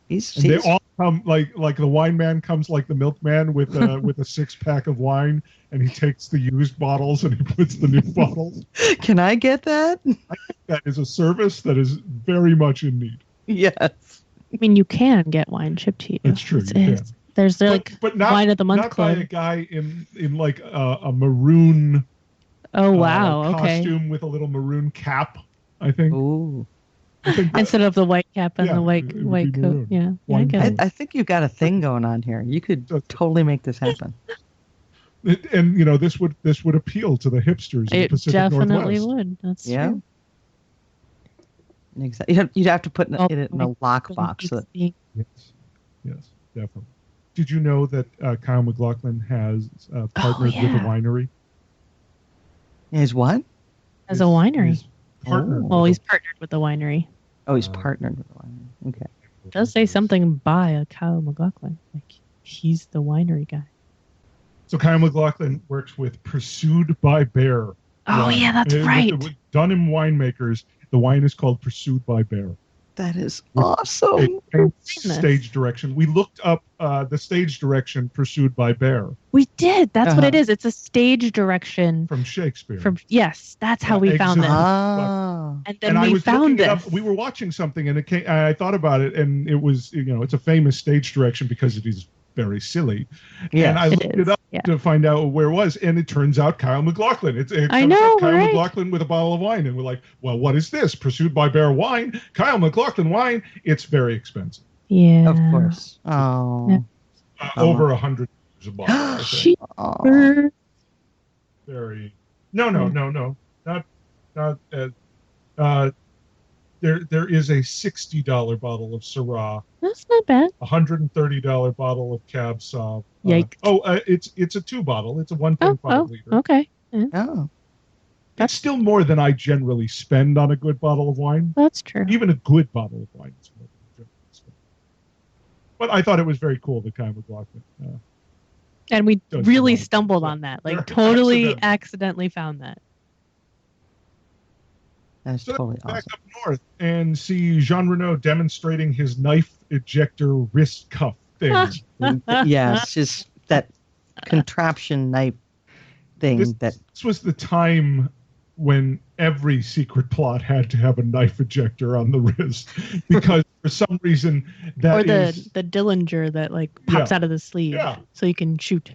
And they all come like the wine man comes like the milkman with with a 6-pack of wine, and he takes the used bottles and he puts the new bottles. Can I get that? I think that is a service that is very much in need. Yes. I mean, you can get wine shipped to you. It's true. There's but not, wine of the month not club. by a guy in like a maroon. Oh wow! Okay. Costume with a little maroon cap. I think. Ooh. Instead of the white cap and the white it would white be coat. maroon. Yeah. Wine I get it. I think you've got a thing going on here. You could totally make this happen. And this would appeal to the hipsters in the It Pacific definitely Northwest. would. That's Yeah. true. Exactly. You'd have to put it in a lockbox. So Yes, definitely. Did you know that Kyle MacLachlan has partnered with a winery? Is what? As a winery. He's partnered. Well, he's partnered with the winery. Oh, he's partnered with the winery. Okay. It does say something by a Kyle MacLachlan. Like he's the winery guy. So Kyle MacLachlan works with Pursued by Bear. Oh, yeah, that's right. With Dunham Winemakers, the wine is called Pursued by Bear. That is awesome. Stage direction. We looked up the stage direction Pursued by Bear We did. That's what it is. It's a stage direction from Shakespeare. Yes, that's how we found Exit. it. Ah. And then we found looking it this. up. We were watching something, and it came, I thought about it, and it was it's a famous stage direction because it is very silly. Yeah, and I looked it up to find out where it was, and it turns out Kyle MacLachlan. It comes up Kyle MacLachlan with a bottle of wine, and we're like, well, what is this? Pursued by Bear wine? Kyle MacLachlan wine? It's very expensive. Yeah. Of course. Oh. Over $100 a bottle. I think. Cheaper. Very. No. Not as. There is a $60 bottle of Syrah. That's not bad. $130 bottle of Cab Sauv. Yikes. It's a 2 bottle. It's a 1.5 liter. Okay. Yeah. Oh. That's still more than I generally spend on a good bottle of wine. That's true. Even a good bottle of wine is more than I generally spend. But I thought it was very cool that Kyle MacLachlan. And we Does really belong. stumbled on that. Like Very totally accidentally found that. That's totally Back awesome. up north and see Jean Renault demonstrating his knife ejector wrist cuff thing. Yes, just that contraption knife thing This was the time when every secret plot had to have a knife ejector on the wrist because for some reason Or the Dillinger that like pops out of the sleeve so you can shoot.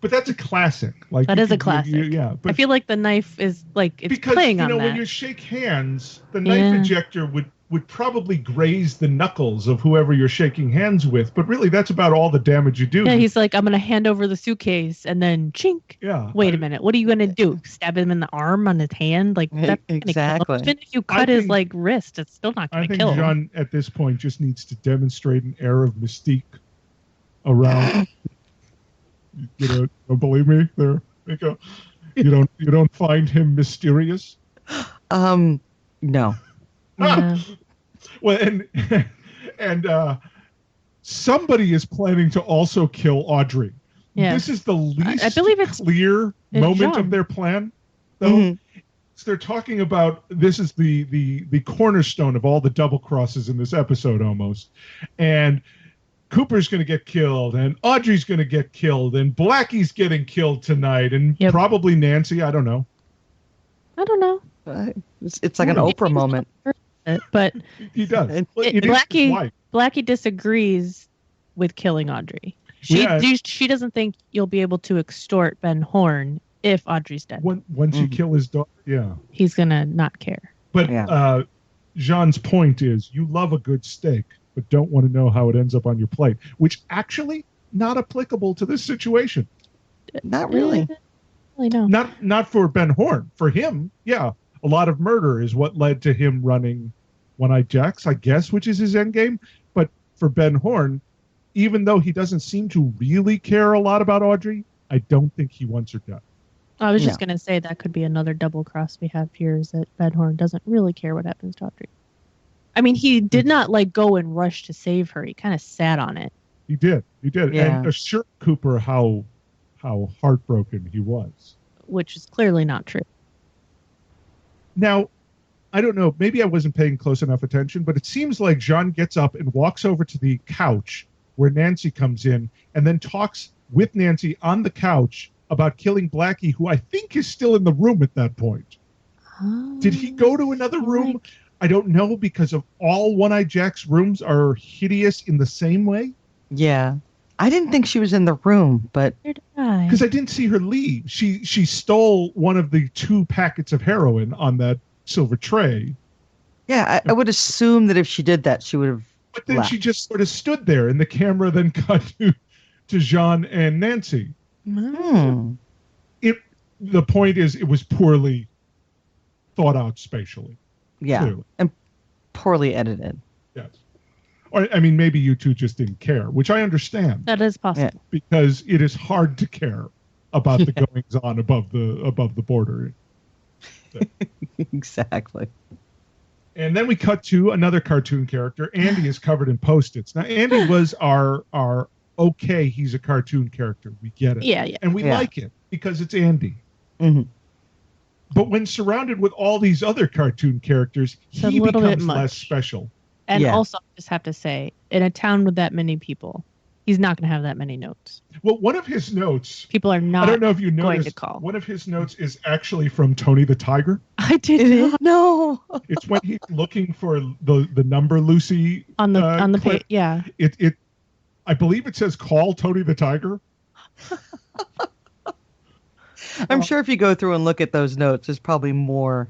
But that's a classic. Like That is a classic. Yeah, but I feel like the knife is like it's because playing on that. when you shake hands, the knife ejector would probably graze the knuckles of whoever you're shaking hands with. But really, that's about all the damage you do. Yeah, he's like, I'm gonna hand over the suitcase and then chink. Yeah. Wait a minute. What are you gonna do? Stab him in the arm on his hand? Like that's Exactly. Gonna kill him. Even if you cut his like wrist, it's still not gonna I think kill him. John at this point just needs to demonstrate an air of mystique around. You don't believe me? There, Miko? You don't find him mysterious? No. Yeah. Well, and somebody is planning to also kill Audrey. Yeah. This is the least I believe it's clear moment John. of their plan, though. Mm-hmm. So they're talking about this is the cornerstone of all the double crosses in this episode almost, and Cooper's going to get killed, and Audrey's going to get killed, and Blackie's getting killed tonight, and probably Nancy. I don't know. I don't know. It's like an Oprah moment. But he does. Blackie disagrees with killing Audrey. She doesn't think you'll be able to extort Ben Horn if Audrey's dead. Once you kill his daughter, he's gonna not care. But Jean's point is, you love a good steak, but don't want to know how it ends up on your plate, which actually not applicable to this situation. Not really. Really, no. Not for Ben Horn. For him, yeah. a lot of murder is what led to him running One-Eyed Jacks, I guess, which is his endgame. But for Ben Horn, even though he doesn't seem to really care a lot about Audrey, I don't think he wants her dead. I was just going to say that could be another double cross we have here, is that Ben Horn doesn't really care what happens to Audrey. I mean, he did not go and rush to save her. He kind of sat on it. He did. Yeah. And assured Cooper how heartbroken he was. Which is clearly not true. Now, I don't know, maybe I wasn't paying close enough attention, but it seems like Jean gets up and walks over to the couch where Nancy comes in and then talks with Nancy on the couch about killing Blackie, who I think is still in the room at that point. Oh, Did he go to another room? I don't know, because of all One-Eyed Jack's rooms are hideous in the same way. Yeah. I didn't think she was in the room, but because I didn't see her leave. She stole one of the 2 packets of heroin on that silver tray. yeah, I would assume that if she did that, she would have. But then left. she just sort of stood there, and the camera then cut to Jean and Nancy. Hmm. The point is, it was poorly thought out spatially. Yeah, Clearly. and poorly edited. Yes. Or, I mean, maybe you two just didn't care, which I understand. That is possible. Because it is hard to care about the goings on above the border. So. Exactly. And then we cut to another cartoon character. Andy is covered in Post-its. Now, Andy was our okay, he's a cartoon character. We get it. Yeah. And we like it because it's Andy. Mm-hmm. But when surrounded with all these other cartoon characters, It's a he little bit becomes much. less special. And also, I just have to say, in a town with that many people, he's not going to have that many notes. Well, one of his notes, people are not I don't know if you going noticed, to call. one of his notes is actually from Tony the Tiger. I did not know. It's when he's looking for the number Lucy on the clip. page. Yeah. It I believe it says call Tony the Tiger. I'm sure if you go through and look at those notes, there's probably more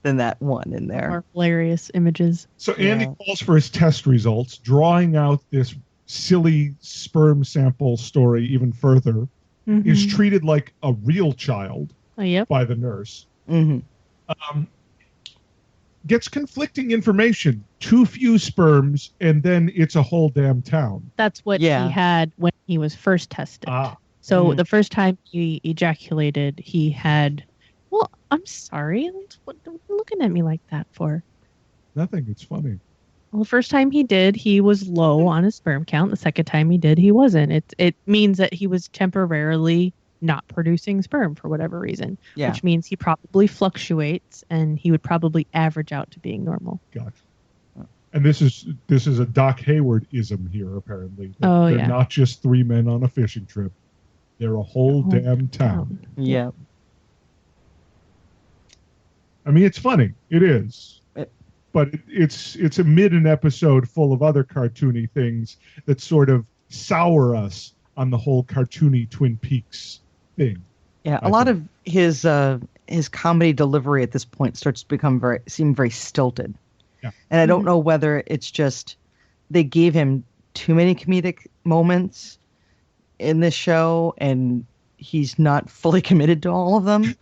than that one in there. More hilarious images. So Andy calls for his test results, drawing out this silly sperm sample story even further. Mhm. Is treated like a real child by the nurse. Mm-hmm. Gets conflicting information. Too few sperms, and then it's a whole damn town. That's what he had when he was first tested. So the first time he ejaculated, he had. Well, I'm sorry. What are you looking at me like that for? Nothing. It's funny. Well, the first time he did, he was low on his sperm count. The second time he did, he wasn't. It means that he was temporarily not producing sperm for whatever reason, which means he probably fluctuates, and he would probably average out to being normal. Gotcha. And this is a Doc Hayward-ism here, apparently. They're not just 3 men on a fishing trip. They're a whole damn town. Yeah. I mean, it's funny. It is. But it's a an episode full of other cartoony things that sort of sour us on the whole cartoony Twin Peaks thing. Yeah, a lot of his comedy delivery at this point starts to become seem very stilted. Yeah. And I don't know whether it's just they gave him too many comedic moments in this show and he's not fully committed to all of them.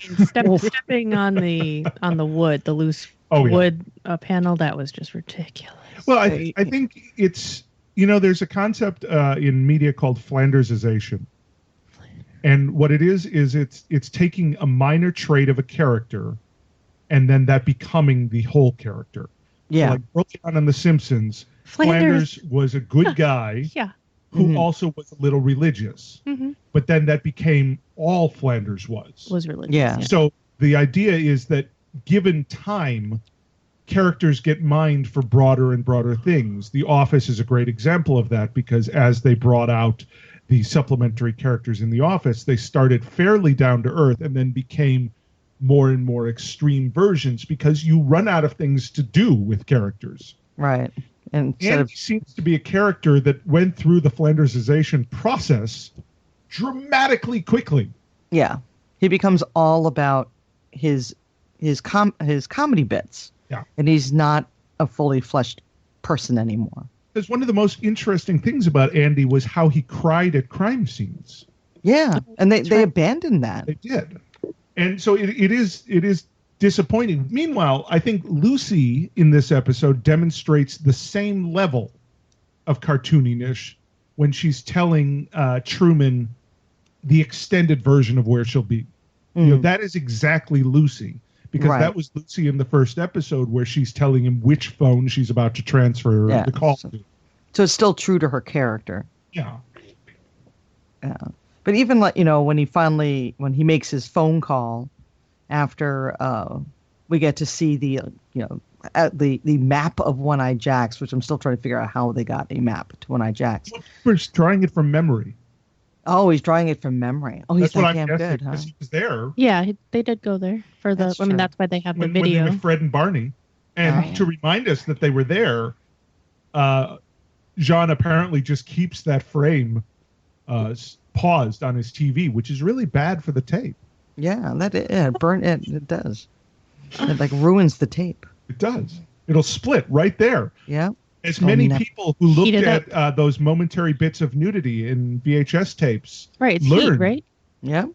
Stepping on the wood, the loose wood panel, that was just ridiculous. Well, I think it's, there's a concept in media called Flandersization. And what it is it's taking a minor trait of a character and then that becoming the whole character. Yeah. So like early on The Simpsons, Flanders was a good guy who also was a little religious. Mm-hmm. But then that became all Flanders was. Was religious. Yeah. So the idea is that given time, characters get mined for broader and broader things. The Office is a great example of that because as they brought out the supplementary characters in The Office, they started fairly down to earth and then became more and more extreme versions because you run out of things to do with characters. Right. And he seems to be a character that went through the Flandersization process dramatically quickly. Yeah. He becomes all about his comedy bits. Yeah. And he's not a fully fleshed person anymore. Because one of the most interesting things about Andy was how he cried at crime scenes. Yeah. And they abandoned that. They did. And so it is disappointing. Meanwhile, I think Lucy in this episode demonstrates the same level of cartooniness when she's telling Truman the extended version of where she'll be. You know, that is exactly Lucy, because that was Lucy in the first episode where she's telling him which phone she's about to transfer the call to. So it's still true to her character. Yeah. Yeah. But even like, you know, when he makes his phone call after we get to see the, you know, the map of One-Eyed Jacks, which I'm still trying to figure out how they got a map to One-Eyed Jacks. We're drawing it from memory. Oh, he's drawing it from memory. Oh, he's that damn good, huh? He was there. Yeah, they did go there for the. I mean, that's why they have the video. When they with Fred and Barney, and to remind us that they were there, Jean apparently just keeps that frame paused on his TV, which is really bad for the tape. Yeah, it does. It like ruins the tape. It does. It'll split right there. Yeah. As many people who looked at those momentary bits of nudity in VHS tapes, right? It's learned. heat, right? Yeah.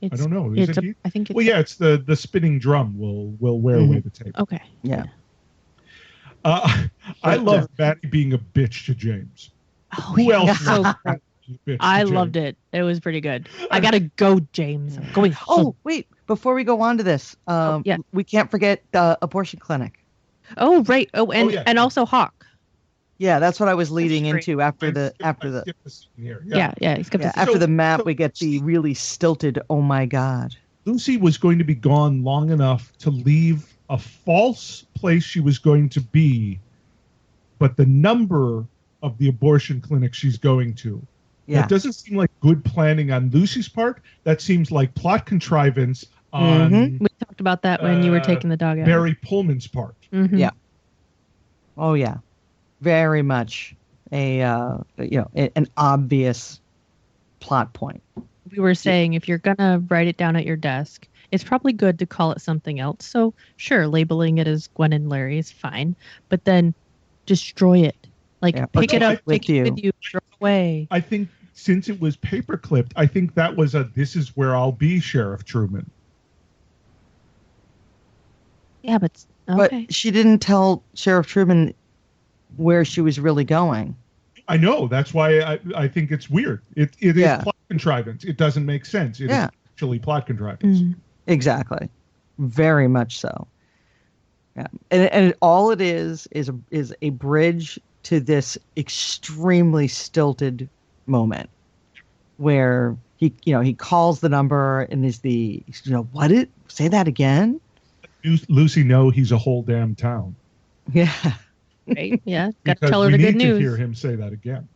I don't know. Is it heat? I think it's. Well, yeah, it's the spinning drum will wear away the tape. Okay. Yeah. I love Maddy being a bitch to James. Oh, Who else? So I loved it. It was pretty good. I gotta go, James. I'm going home. Oh, wait. Before we go on to this, we can't forget the abortion clinic. Oh, right. Oh, and also Hawk. Yeah, that's what I was leading into after the after the map, we get the really stilted. Oh my God. Lucy was going to be gone long enough to leave a false place she was going to be, but the number of the abortion clinic she's going to. That doesn't seem like good planning on Lucy's part. That seems like plot contrivance on. We talked about that when you were taking the dog out. Barry Pullman's part. Mm-hmm. Yeah. Oh yeah, very much an obvious plot point. We were saying if you're gonna write it down at your desk, it's probably good to call it something else. So sure, labeling it as Gwen and Larry is fine, but then destroy it. Like pick it up, take it with you, throw it away. I think since it was paper clipped, I think that was "This is where I'll be, Sheriff Truman." Yeah, but okay. But she didn't tell Sheriff Truman where she was really going. I know. That's why I think it's weird. It is plot contrivance. It doesn't make sense. It is actually plot contrivance. Exactly. Very much so. Yeah. And all it is a bridge to this extremely stilted moment where he calls the number and is say that again? Lucy know he's a whole damn town. Yeah. Right. Yeah. Got to tell her the good news. We need to hear him say that again.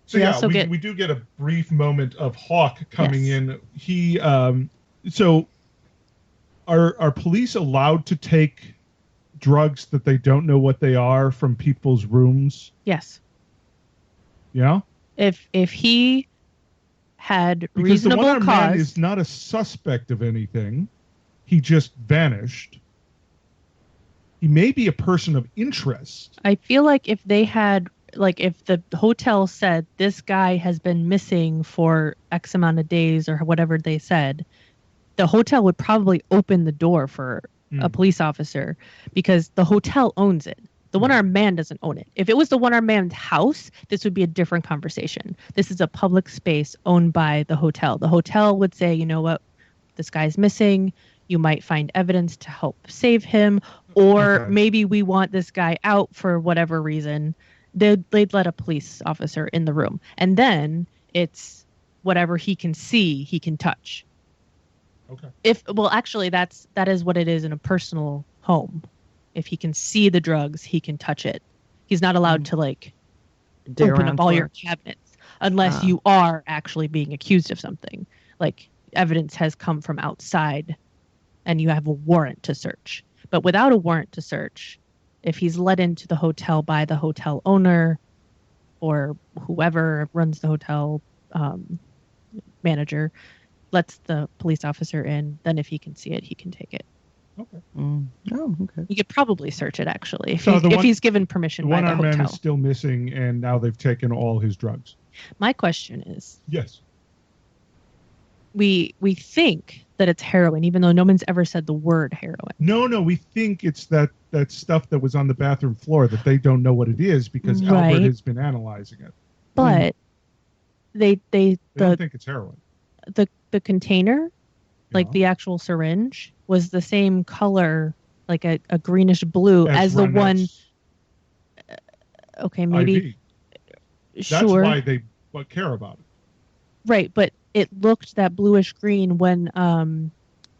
So we do get a brief moment of Hawk coming in. He so are police allowed to take drugs that they don't know what they are from people's rooms? Yes. Yeah. If he had because reasonable the one-armed cause, man is not a suspect of anything. He just vanished. He may be a person of interest. I feel like if they had, if the hotel said this guy has been missing for X amount of days or whatever they said, the hotel would probably open the door for a police officer because the hotel owns it. The one-armed man doesn't own it. If it was the one-armed man's house, this would be a different conversation. This is a public space owned by the hotel. The hotel would say, you know what, this guy's missing. You might find evidence to help save him, or maybe we want this guy out for whatever reason. They'd let a police officer in the room. And then it's whatever he can see, he can touch. Okay. That is what it is in a personal home. If he can see the drugs, he can touch it. He's not allowed to open up all your cabinets unless you are actually being accused of something. Like evidence has come from outside and you have a warrant to search. But without a warrant to search, if he's let into the hotel by the hotel owner or whoever runs the hotel manager, lets the police officer in, then if he can see it, he can take it. Okay. Oh, okay. You could probably search it, actually, if he's given permission by the hotel. The one-armed man is still missing, and now they've taken all his drugs. My question is... Yes. We think that it's heroin, even though no one's ever said the word heroin. No, we think it's that stuff that was on the bathroom floor that they don't know what it is because Albert has been analyzing it. But they don't think it's heroin. The container, like the actual syringe, was the same color, like a greenish blue as the one. Okay, maybe. IV. Sure. That's why they care about it. Right, but it looked that bluish green when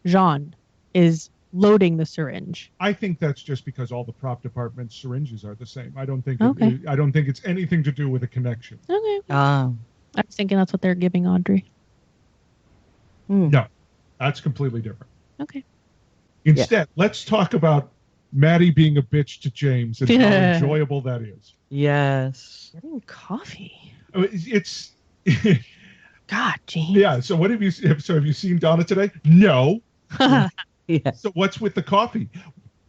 Jean is loading the syringe. I think that's just because all the prop department syringes are the same. I don't think I don't think it's anything to do with a connection. Okay. I was thinking that's what they're giving Audrey. No, that's completely different. Okay. Instead, let's talk about Maddy being a bitch to James and how enjoyable that is. Yes. Getting coffee. It's God, James. Yeah. So what have you? So have you seen Donna today? No. Yeah. So what's with the coffee?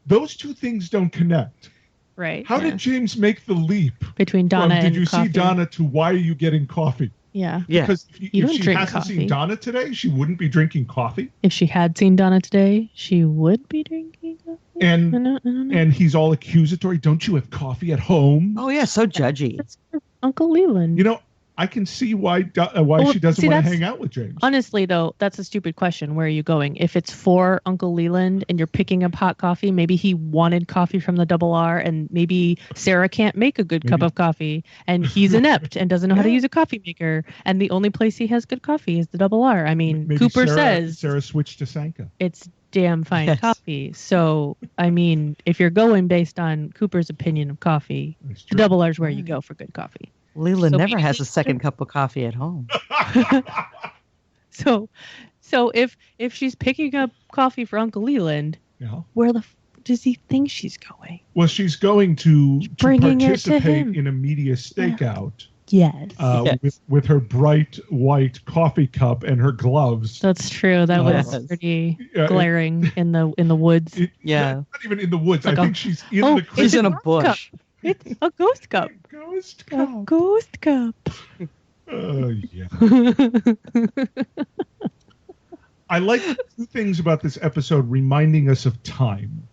Those two things don't connect. Right. How did James make the leap between Donna and did you coffee? see Donna to why are you getting coffee? Yeah. Because if You don't she drink hasn't coffee. seen Donna today, she wouldn't be drinking coffee. If she had seen Donna today, she would be drinking coffee. And I don't know. and he's all accusatory. Don't you have coffee at home? Oh yeah, so judgy. That's for Uncle Leland. You know, I can see why she doesn't want to hang out with James. Honestly, though, that's a stupid question. Where are you going? If it's for Uncle Leland and you're picking up hot coffee, maybe he wanted coffee from the Double R, and maybe Sarah can't make a good cup of coffee, and he's inept and doesn't know how to use a coffee maker, and the only place he has good coffee is the Double R. I mean, Maybe Cooper Sarah says switched to Sanka. it's damn fine coffee. So, I mean, if you're going based on Cooper's opinion of coffee, the Double R is where you go for good coffee. Leland So never maybe has a second cup of coffee at home. So if she's picking up coffee for Uncle Leland, where the does he think she's going? Well, she's going to Bringing it to participate him. in a media stakeout. Yes. With her bright white coffee cup and her gloves. That's true. That was pretty glaring in the woods. Not even in the woods. Like I think she's in the She's in a bush. It's a ghost cup. Ghost cup. A ghost cup. Oh, yeah. I like two things about this episode reminding us of time.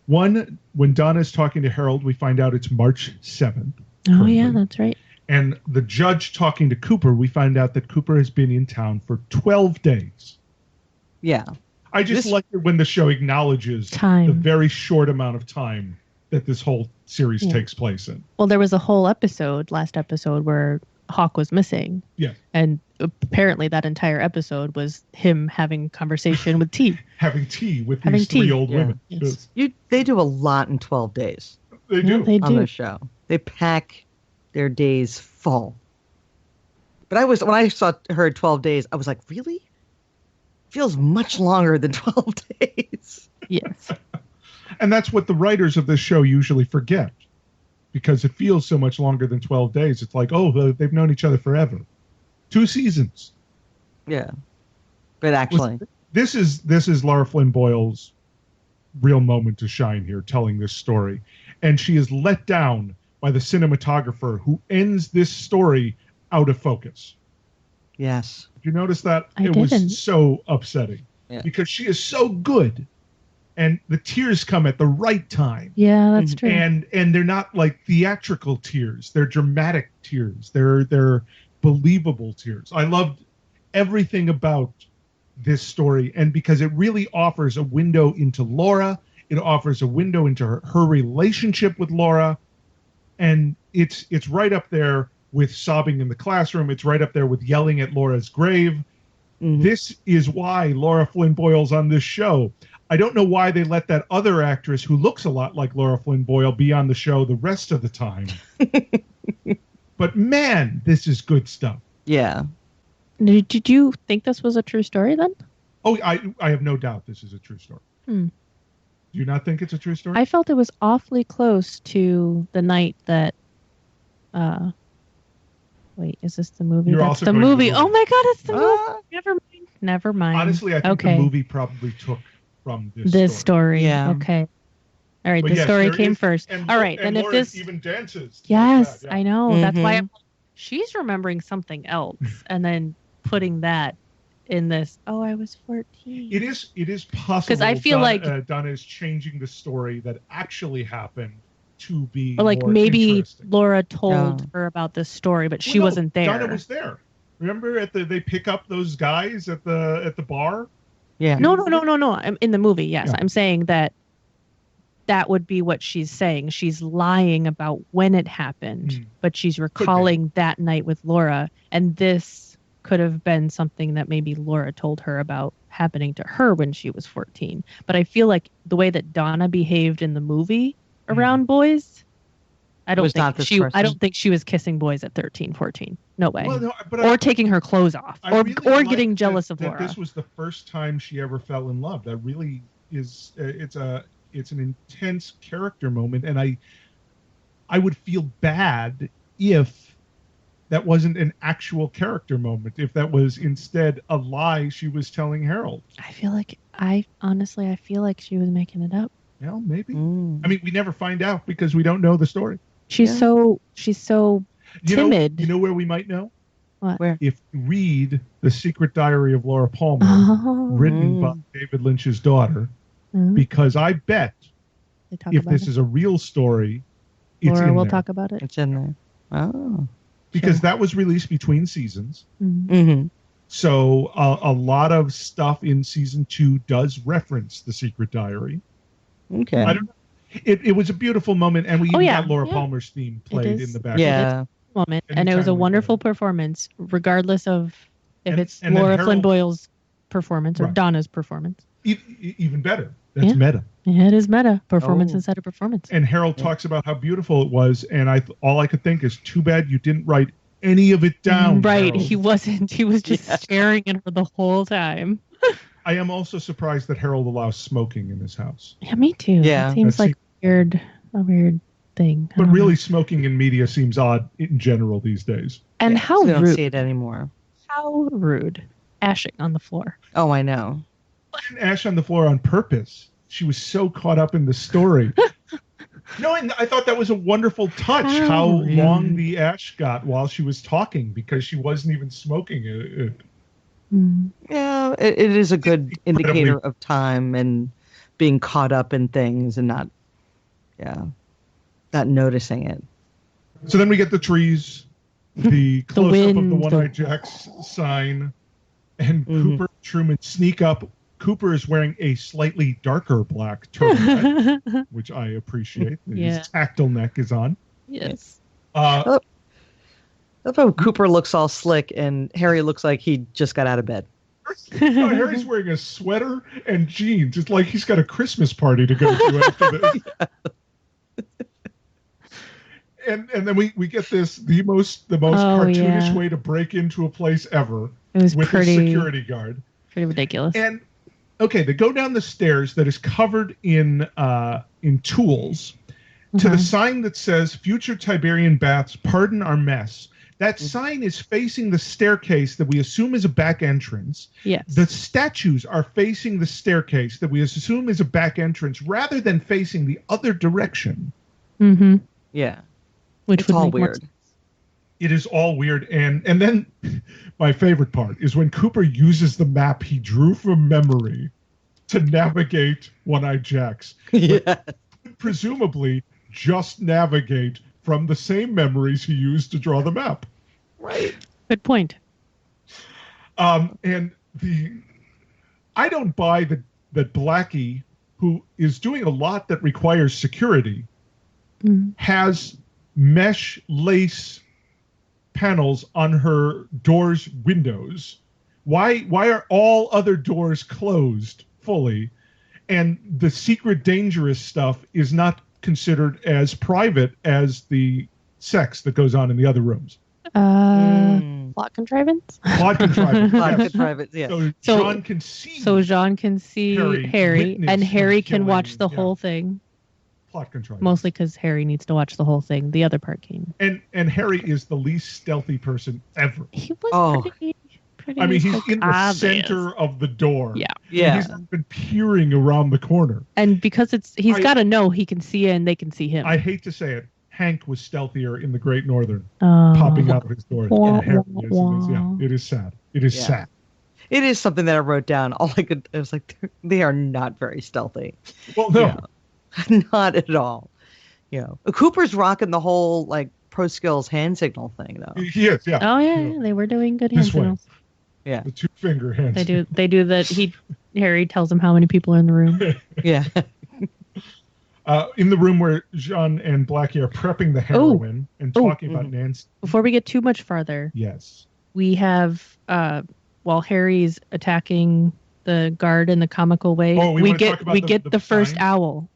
One, when Donna's talking to Harold, we find out it's March 7th. Oh, yeah, that's right. And the judge talking to Cooper, we find out that Cooper has been in town for 12 days. Yeah. I just like it when the show acknowledges the very short amount of time that this whole series takes place in. Well, there was a whole last episode, where Hawk was missing. Yeah. And apparently that entire episode was him having conversation with T. Having tea with these three old women. Yes. They do a lot in 12 days. They do. They on do. the show. They pack their days full. But when I heard 12 days, I was like, really? Feels much longer than 12 days. Yes. And that's what the writers of this show usually forget. Because it feels so much longer than 12 days. It's like, oh, they've known each other forever. 2 seasons. Yeah. But actually. This is Lara Flynn Boyle's real moment to shine here, telling this story. And she is let down by the cinematographer who ends this story out of focus. Yes. Did you notice that? It was so upsetting. Yeah. Because she is so good. And the tears come at the right time. Yeah, that's true. And they're not like theatrical tears. They're dramatic tears. They're believable tears. I loved everything about this story. And because it really offers a window into Laura, it offers a window into her relationship with Laura. And it's right up there with sobbing in the classroom. It's right up there with yelling at Laura's grave. Mm-hmm. This is why Lara Flynn Boyle's on this show. I don't know why they let that other actress who looks a lot like Lara Flynn Boyle be on the show the rest of the time. But man, this is good stuff. Yeah. Did you think this was a true story then? Oh, I have no doubt this is a true story. Do you not think it's a true story? I felt it was awfully close to the night that wait, is this the movie? That's the movie. Oh my god, it's the movie. Never mind. Honestly, I think the movie probably took from this story. Yeah. Okay. All right. But The yes, story there came is- first. and All right. and Then if Laura this. even dances. Yes, like that, I know. Mm-hmm. That's why she's remembering something else and then putting that in this. Oh, I was 14. It is possible 'Cause I feel like Donna is changing the story that actually happened to be or like more maybe interesting. Laura told her about this story, but she Well, no, wasn't there. Donna was there. Remember they pick up those guys at the bar? Yeah. No. I'm in the movie. Yes, Yeah. I'm saying that would be what she's saying. She's lying about when it happened, but she's recalling that night with Laura, and this could have been something that maybe Laura told her about happening to her when she was 14. But I feel like the way that Donna behaved in the movie around boys, I don't think she was kissing boys at 13, 14. No way. Well, no, but or taking her clothes off, or getting jealous of Laura. This was the first time she ever fell in love. That really is it's an intense character moment, and I would feel bad if that wasn't an actual character moment, if that was instead a lie she was telling Harold. I feel like she was making it up. Well, maybe. I mean, we never find out because we don't know the story. She's so timid. You know where we might know? What? Where? If you read The Secret Diary of Laura Palmer, written by David Lynch's daughter, because I bet if this is a real story, it's Laura in will there. talk about it. It's in there. Oh. Because that was released between seasons. Mm-hmm. So a lot of stuff in season 2 does reference The Secret Diary. Okay. I don't know. It was a beautiful moment, and we even got Laura yeah. Palmer's theme played in the background. Yeah. Moment, and it was a wonderful performance, regardless of if it's and Laura then Flynn Boyle's performance or Donna's performance. Even better. That's meta. Yeah, it is meta. Performance inside of performance. And Harold talks about how beautiful it was, and all I could think is, too bad you didn't write any of it down. Right, Harold. he wasn't. He was just staring at her the whole time. I am also surprised that Harold allows smoking in his house. Yeah, me too. Yeah. It seems like a weird thing. But really, smoking in media seems odd in general these days. And how we rude. don't see it anymore. How rude. Ashing on the floor. Oh, I know. Didn't ash on the floor on purpose. She was so caught up in the story. No, and I thought that was a wonderful touch, how long the ash got while she was talking, because she wasn't even smoking it. Yeah, it is a good indicator of time and being caught up in things and not noticing it. So then we get the trees, the close-up of the One-Eyed Jack's sign, and Cooper and Truman sneak up. Cooper is wearing a slightly darker black turtleneck, which I appreciate. His tactile neck is on. Yes. That's how Cooper looks all slick and Harry looks like he just got out of bed. No, Harry's wearing a sweater and jeans. It's like he's got a Christmas party to go to after this. And then we get the most cartoonish way to break into a place ever. It was with a security guard. Pretty ridiculous. And okay, they go down the stairs that is covered in tools to the sign that says "Future Tiberian Baths, pardon our mess." That sign is facing the staircase that we assume is a back entrance. Yes. The statues are facing the staircase that we assume is a back entrance rather than facing the other direction. Mm-hmm. Yeah. Which it's would all make more weird. sense. It is all weird. And then my favorite part is when Cooper uses the map he drew from memory to navigate One-Eyed Jack's. Yeah. Presumably just navigate from the same memories he used to draw the map. Right. Good point. And I don't buy that Blackie, who is doing a lot that requires security, has mesh lace panels on her doors windows. Why are all other doors closed fully, and the secret dangerous stuff is not considered as private as the sex that goes on in the other rooms? Plot contrivance. Plot contrivance. Plot Yes. contrivance, yeah. So John can see. So Jean can see Harry witness and Harry him can watch the killing- whole thing. Plot contrivance. Mostly because Harry needs to watch the whole thing. The other part came. And Harry is the least stealthy person ever. He was pretty. I mean, he's in the obvious. center of the door. Yeah. Yeah. He's not been peering around the corner. And because he's got to know he can see it and they can see him. I hate to say it. Hank was stealthier in the Great Northern, popping out of his door. Wah, than Harry wah, is in this. wah. Yeah, it is sad. It is sad. It is something that I wrote down. I was like, they are not very stealthy. Well, no. Not at all. Cooper's rocking the whole like pro skills hand signal thing though. He is, yeah. Oh yeah, they were doing good hand This way. signals. Yeah. The 2-finger hand. They do that. Harry tells him how many people are in the room. Yeah. In the room where Jean and Blackie are prepping the heroin and talking about Nancy. Before we get too much farther, Yes. we have while Harry's attacking the guard in the comical way, we get the first owl.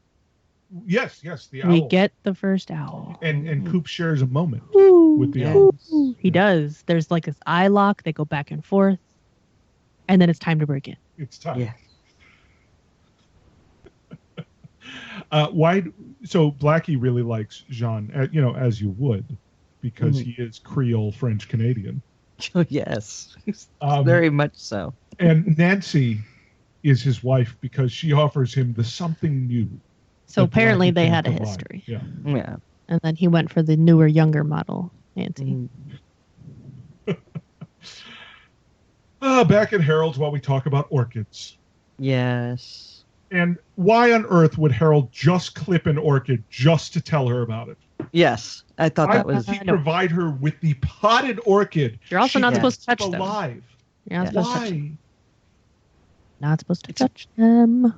Yes, the owl. We get the first owl. And Coop shares a moment Ooh, with the owl. He does. There's like this eye lock. They go back and forth. And then it's time to break in. It's time. Yeah. So Blackie really likes Jean, as you would, because he is Creole French Canadian. Oh, yes. Very much so. And Nancy is his wife because she offers him the something new. So that apparently Blackie they can had a provide. history. Yeah. And then he went for the newer, younger model, Nancy. Back at Harold's while we talk about orchids. Yes. And why on earth would Harold just clip an orchid just to tell her about it? Yes. I thought that was... Why does he provide her with the potted orchid? You're also not supposed to touch them. Alive. You're not supposed to touch Why? them. Not supposed to touch them.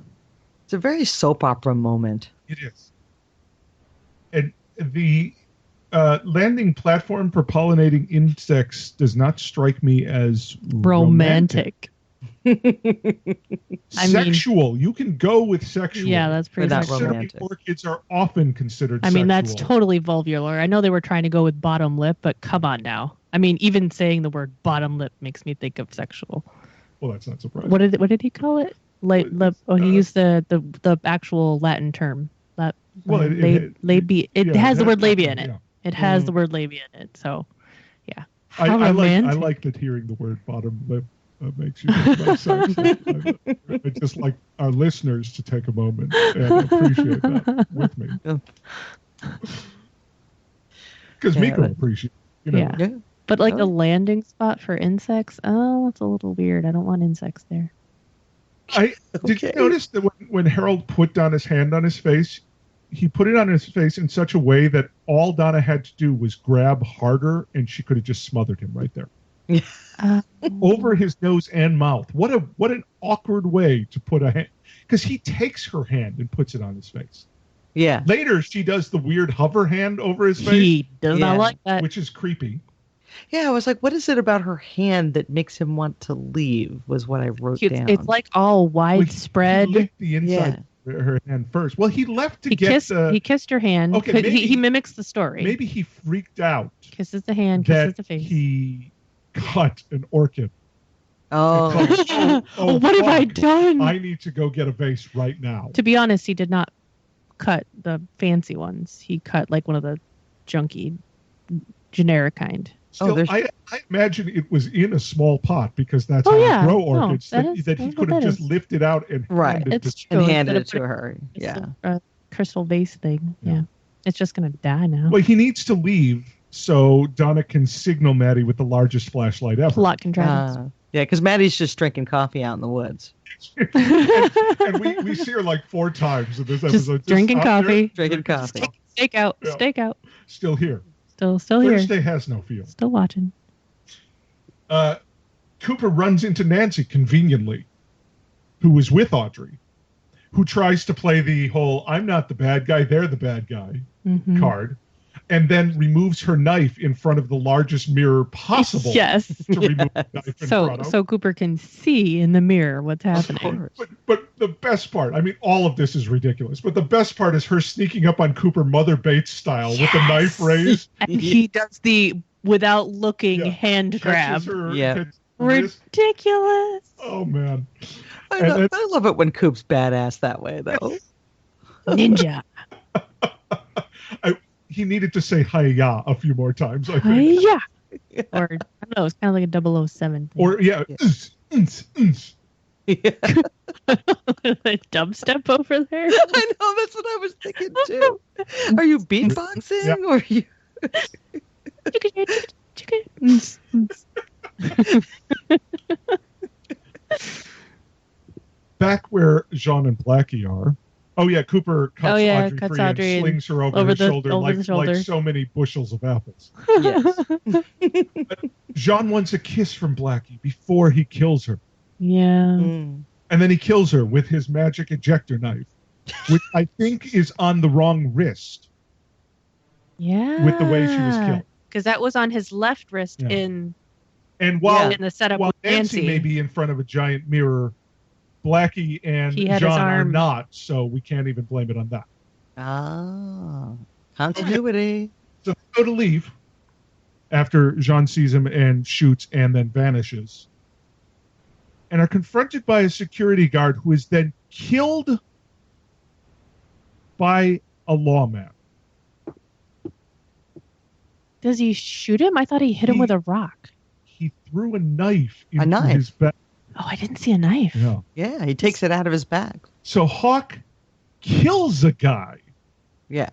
It's a very soap opera moment. It is. And the landing platform for pollinating insects does not strike me as romantic. Sexual. You can go with sexual. Yeah, that's pretty romantic. Orchids are often considered I mean, sexual. that's totally vulvar. I know they were trying to go with bottom lip, but come on now. I mean, even saying the word bottom lip makes me think of sexual. Well, that's not surprising. What did he call it? He used the actual Latin term. It has the word labia in it. Yeah. It has the word labia in it. So, yeah. I like that hearing the word bottom lip makes you think about sex. I just like our listeners to take a moment and appreciate that with me. Because Miko appreciates it. Yeah. But like a landing spot for insects, that's a little weird. I don't want insects there. Did you notice that when Harold put Donna's hand on his face, he put it on his face in such a way that all Donna had to do was grab harder and she could have just smothered him right there. Over his nose and mouth. What an awkward way to put a hand. Because he takes her hand and puts it on his face. Yeah. Later, she does the weird hover hand over his face. He does not like that. Which is creepy. Yeah, I was like, what is it about her hand that makes him want to leave, was what I wrote down. It's like all widespread. He licked the inside of her hand first. Well, he left to He kissed her hand. Okay, maybe, he mimics the story. Maybe he freaked out. Kisses the hand, kisses the face. He cut an orchid. Oh. What have I done? I need to go get a vase right now. To be honest, he did not cut the fancy ones. He cut like one of the junky, generic kind. Still, I imagine it was in a small pot because that's how you grow orchids. That he could have just lifted out and handed it to her. Yeah. A crystal vase thing. Yeah. It's just going to die now. Well, he needs to leave so Donna can signal Maddy with the largest flashlight ever. Plot contrivance. Yeah, because Maddy's just drinking coffee out in the woods. and we see her like 4 times in this episode. Drinking coffee. Drinking coffee. Stake out. Stake out. Still here. Still here. Thursday has no feel. Still watching. Cooper runs into Nancy conveniently, who was with Audrey, who tries to play the whole "I'm not the bad guy, they're the bad guy" card, and then removes her knife in front of the largest mirror possible. Yes. To remove the knife in front of. So Cooper can see in the mirror what's happening. But the best part, I mean, all of this is ridiculous, but the best part is her sneaking up on Cooper Mother Bates style with the knife raised. And he does the without looking hand grab. Ridiculous. Oh, man. I love it when Coop's badass that way, though. Ninja. He needed to say hi-ya a few more times, I think. Hi-ya. Or, I don't know, it's kind of like a 007 thing. Or, yeah. Dubstep over there. I know, that's what I was thinking too. Are you beatboxing or are you? Jean and Blackie are. Oh yeah, Cooper cuts Audrey cuts free Audrey and slings her over her shoulder over like the shoulder. like so many bushels of apples. Yes. Jean wants a kiss from Blackie before he kills her. Yeah. Mm. And then he kills her with his magic ejector knife, which I think is on the wrong wrist Yeah. with the way she was killed. Because that was on his left wrist Yeah. in while the setup while with Nancy may be in front of a giant mirror, Blackie and He had his Jean are arm- not, so we can't even blame it on that. Ah, continuity. So they go to leave after Jean sees him and shoots and then vanishes, and are confronted by a security guard who is then killed by a lawman. Does he shoot him? I thought he hit him with a rock. He threw a knife into knife? his back. Oh, I didn't see a knife. Yeah. Yeah, he takes it out of his bag. So Hawk kills a guy Yeah.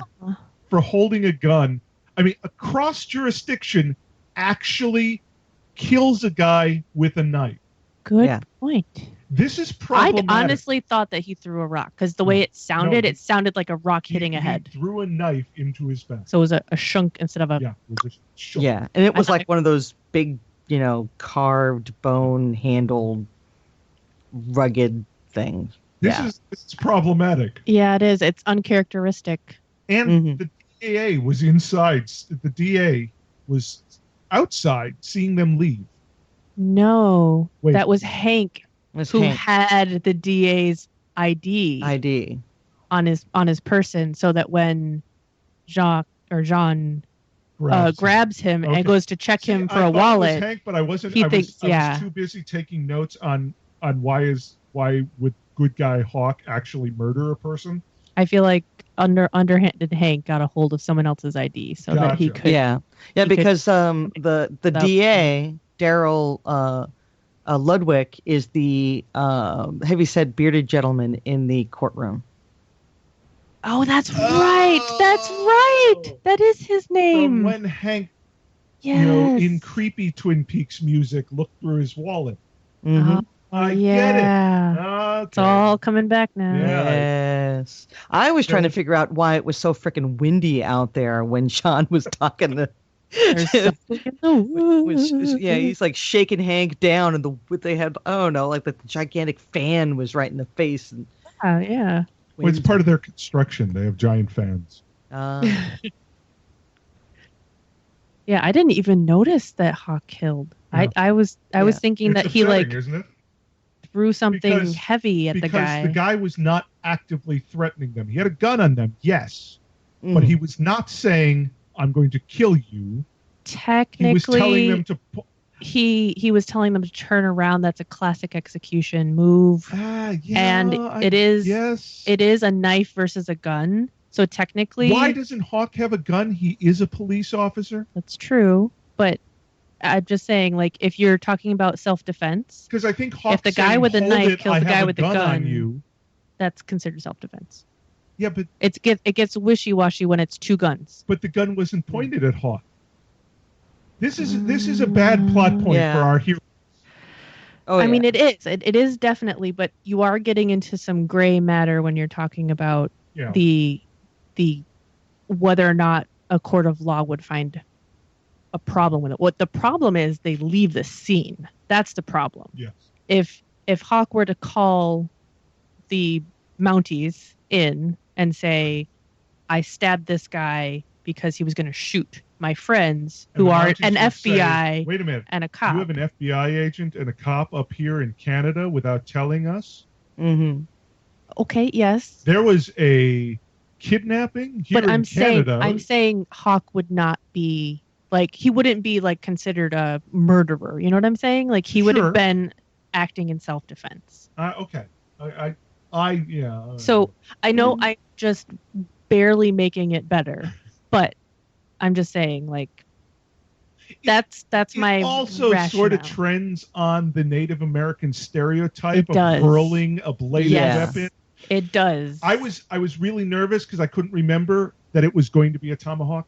for holding a gun. I mean, across jurisdiction, actually kills a guy with a knife. Good Yeah. point. This is I problematic. honestly thought that he threw a rock because the way it sounded, No. it sounded like a rock hitting a head. He threw a knife into his back. So it was a shunk instead of a. Yeah, it was a shot. Yeah, and it was I- like one of those big, carved bone handled, rugged things. This Yeah. is problematic. Yeah, it is. It's uncharacteristic. And Mhm. the DA was inside. The DA was outside seeing them leave. No, Wait. that was Hank Was who Hank had the DA's ID ID. on his person, so that when Jean grabs him Okay. and goes to check him for I a thought wallet, It was Hank, but I wasn't. he I thinks, was yeah. too busy taking notes on why would good guy Hawk actually murder a person? I feel like underhanded Hank got a hold of someone else's ID so that he Gotcha. could. Yeah, he could- because the that- DA Daryl Ludwig is the heavyset bearded gentleman in the courtroom. Oh, that's right. That's right. That is his From name. when Hank, Yes. in creepy Twin Peaks music, looked through his wallet. Mhm. I get yeah. it. Okay. It's all coming back now. Yeah. Yes, I was trying to Yeah. figure out why it was so freaking windy out there when Sean was talking to. There's something in the woods. Yeah, he's like shaking Hank down, and they had like the gigantic fan was right in the face. And Yeah. Well, it's part of their construction. They have giant fans. Yeah, I didn't even notice that Hawk killed. Yeah. I was thinking It's that he upsetting, like isn't it? threw something Because- heavy at the Because guy. the guy was not actively threatening them. He had a gun on them, yes, but Mhm. he was not saying, "I'm going to kill you." Technically, He was telling them to. he was telling them to turn around. That's a classic execution move. Yeah, And it is Yes. it is a knife versus a gun. So technically, Why doesn't Hawk have a gun? He is a police officer. that's true. But I'm just saying, like, if you're talking about self-defense, Because I think Hawk. if the guy saying, with the "Hold knife it, kills I the guy have a with the gun, on you." that's considered self-defense. Yeah, but It gets wishy-washy when it's two guns. the gun wasn't pointed at Hawk. This is a bad plot point Yeah. for our hero. Oh, I mean, it is. It is definitely, but you are getting into some gray matter when you're talking about Yeah. the whether or not a court of law would find a problem with it. What the problem is, they leave the scene. That's the problem. Yes. If Hawk were to call the Mounties in and say, "I stabbed this guy because he was going to shoot my friends And who the are Mounties an would say, FBI Wait a minute. and a cop." You have an FBI agent and a cop up here in Canada without telling us? Mm-hmm. Okay, yes. There was a kidnapping here But in Canada. I'm saying Hawk would not be like, he wouldn't be like considered a murderer. You know what I'm saying? Like, he would Sure. have been acting in self-defense. Okay. Yeah. So I know I'm just barely making it better, but I'm just saying, like, that's it my also sort of rationale. trends on the Native American stereotype It of does. hurling a bladed Yes. weapon. It does. I was really nervous because I couldn't remember that it was going to be a tomahawk.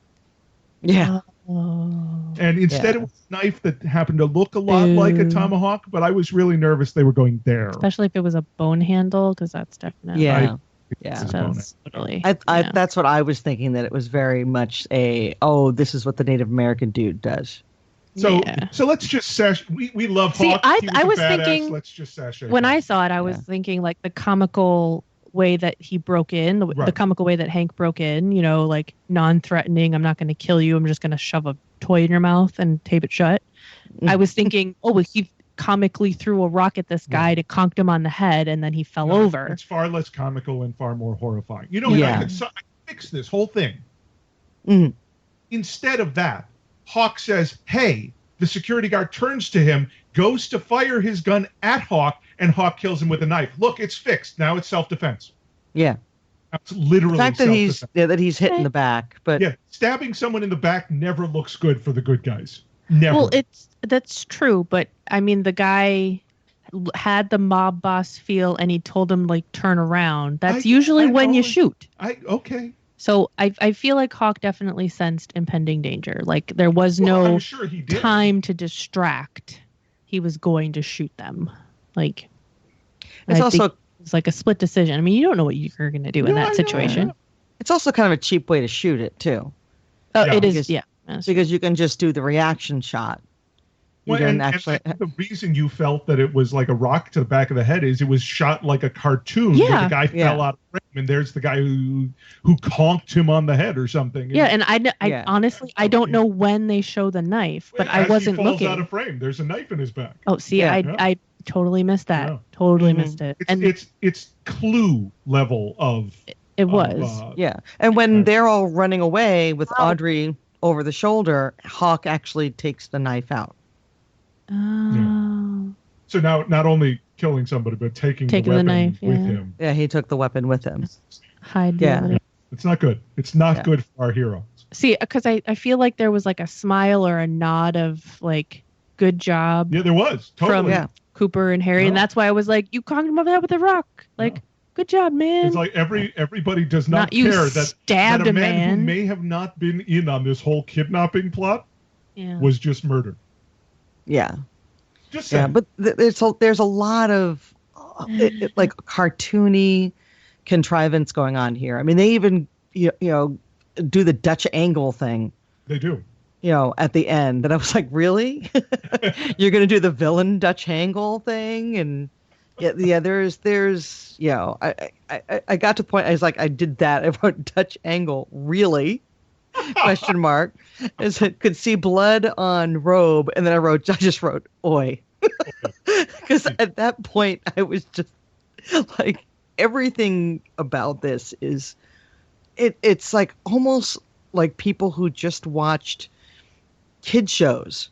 Yeah. And instead Yeah. it was a knife that happened to look a lot like a tomahawk, but I was really nervous they were going there. Especially if it was a bone handle, because that's definitely Yeah. That's totally. That's what I was thinking, that it was very much this is what the Native American dude does. So let's just we love See, Hawk. I was badass. thinking Let's just sashay when him. I saw it, I was thinking like the comical way that he broke in, the comical way that Hank broke in, like non-threatening. I'm not going to kill you. I'm just going to shove a toy in your mouth and tape it shut. I was thinking, he comically threw a rock at this guy to conk him on the head, and then he fell over. It's far less comical and far more horrifying. I could fix this whole thing. Mm. Instead of that, Hawk says, hey, the security guard turns to him, goes to fire his gun at Hawk, and Hawk kills him with a knife. Look, it's fixed. Now it's self-defense. Yeah. That's literally the fact that he's hit in the back, but stabbing someone in the back never looks good for the good guys. Never. Well, that's true, but I mean, the guy had the mob boss feel, and he told him turn around. That's usually when you shoot. Okay. So I feel like Hawk definitely sensed impending danger. Like there was no time to distract. He was going to shoot them. Like it's like a split decision. I mean, you don't know what you're going to do in that situation. It's also kind of a cheap way to shoot it too. It is. Because you can just do the reaction shot. And the reason you felt that it was like a rock to the back of the head is it was shot like a cartoon where the guy fell out of frame, and there's the guy who conked him on the head or something. Yeah, and I honestly I don't know when they show the knife, but I wasn't looking. He falls out of frame. There's a knife in his back. Oh, see, I totally missed that. Yeah. Totally missed it. It's Clue level of. It was. And when they're all running away with Audrey over the shoulder, Hawk actually takes the knife out. Oh. So now not only killing somebody, but taking the weapon knife, with him. Yeah, he took the weapon with him. Hide. It's not good. It's not good for our hero. See, because I feel like there was like a smile or a nod of like good job. Yeah, there was totally from Cooper and Harry, and that's why I was like, you conked him over that with a rock. Like, good job, man. It's like everybody does not care that a man who may have not been in on this whole kidnapping plot was just murdered. Yeah. Just saying. But there's a lot of like cartoony contrivance going on here. I mean, they even do the Dutch angle thing. They do. At the end, and I was like, really? You're going to do the villain Dutch angle thing? And there's I got to the point. I was like, I did that. I wrote Dutch angle. Really? Question mark. As it could see blood on robe, and then I just wrote oi, because at that point I was just like, everything about this is it's like almost like people who just watched kid shows,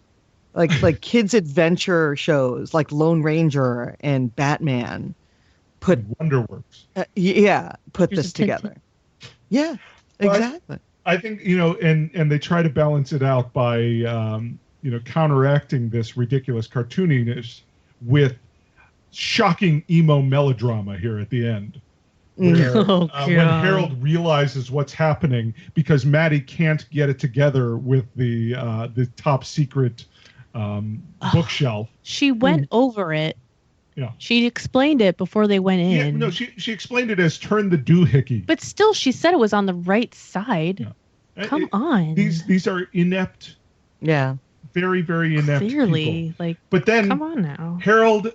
like kids adventure shows like Lone Ranger and Batman. Put Wonderworks. Put this together. Yeah, exactly. I think, and they try to balance it out by, counteracting this ridiculous cartooniness with shocking emo melodrama here at the end. Where, when Harold realizes what's happening because Maddy can't get it together with the top secret bookshelf. She went over it. Yeah. She explained it before they went in. Yeah, no, she explained it as turn the doohickey. But still, she said it was on the right side. Yeah. Come on. These are inept. Yeah. Very, very inept Clearly, people. like. But then, come on now. Harold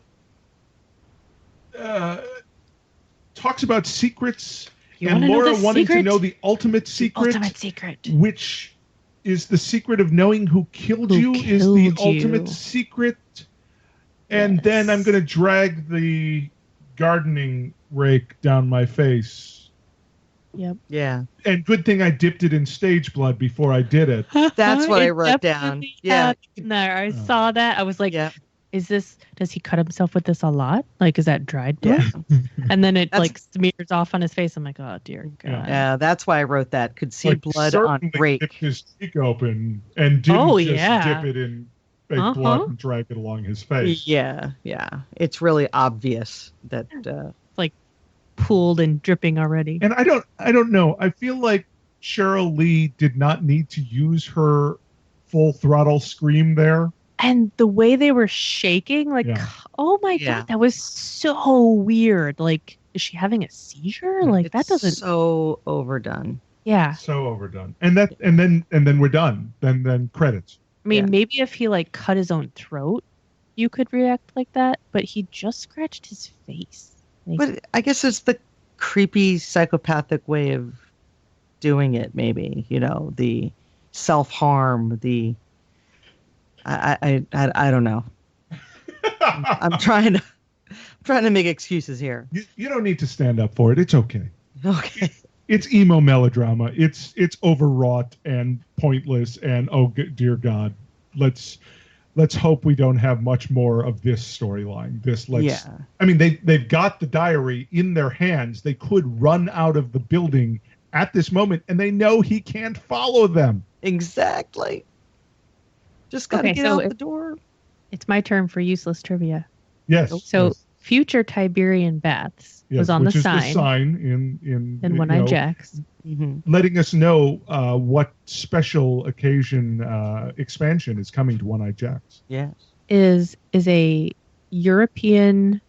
talks about secrets, and Laura wanting to know the ultimate secret. Which is the secret of knowing who killed you is the ultimate secret. And then I'm going to drag the gardening rake down my face. Yep. Yeah. And good thing I dipped it in stage blood before I did it. That's what I wrote down. Yeah. There, I saw that. I was like, does he cut himself with this a lot? Like, is that dried blood? Yeah. And then it smears off on his face. I'm like, oh dear God. Yeah, that's why I wrote that. Could see blood on rake. Dipped his cheek open and didn't dip it in fake blood and drag it along his face. Yeah. It's really obvious that like pooled and dripping already. And I don't know. I feel like Cheryl Lee did not need to use her full throttle scream there. And the way they were shaking, like, oh my Yeah. God, that was so weird. Like, is she having a seizure? Like, that doesn't. So overdone. Yeah. So overdone. And then we're done. Then credits. I mean, maybe if he like cut his own throat, you could react like that. But he just scratched his face. Like, But I guess it's the creepy psychopathic way of doing it. Maybe, you know, the self-harm, the I don't know. I'm trying to make excuses here. You don't need to stand up for it. It's okay. Okay. It's emo melodrama. It's overwrought and pointless. And dear God, let's hope we don't have much more of this storyline. I mean, they've got the diary in their hands. They could run out of the building at this moment, and they know he can't follow them. Exactly. Just gotta get out the door. It's my turn for useless trivia. Yes. So yes. future Tiberian baths was on which the is sign. The sign in One-Eyed Jacks. Letting us know what special occasion expansion is coming to One-Eyed Jacks. Yes. Is a European.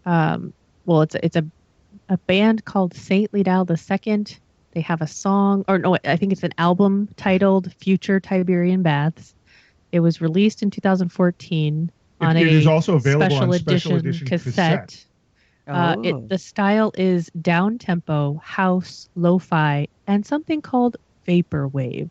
Well, it's a band called Saint Lidal II. They have a song, or no, I think it's an album titled Future Tiberian Baths. It was released in 2014 on it a is also available special on special edition edition cassette. The style is down tempo, house, lo-fi, and something called vaporwave.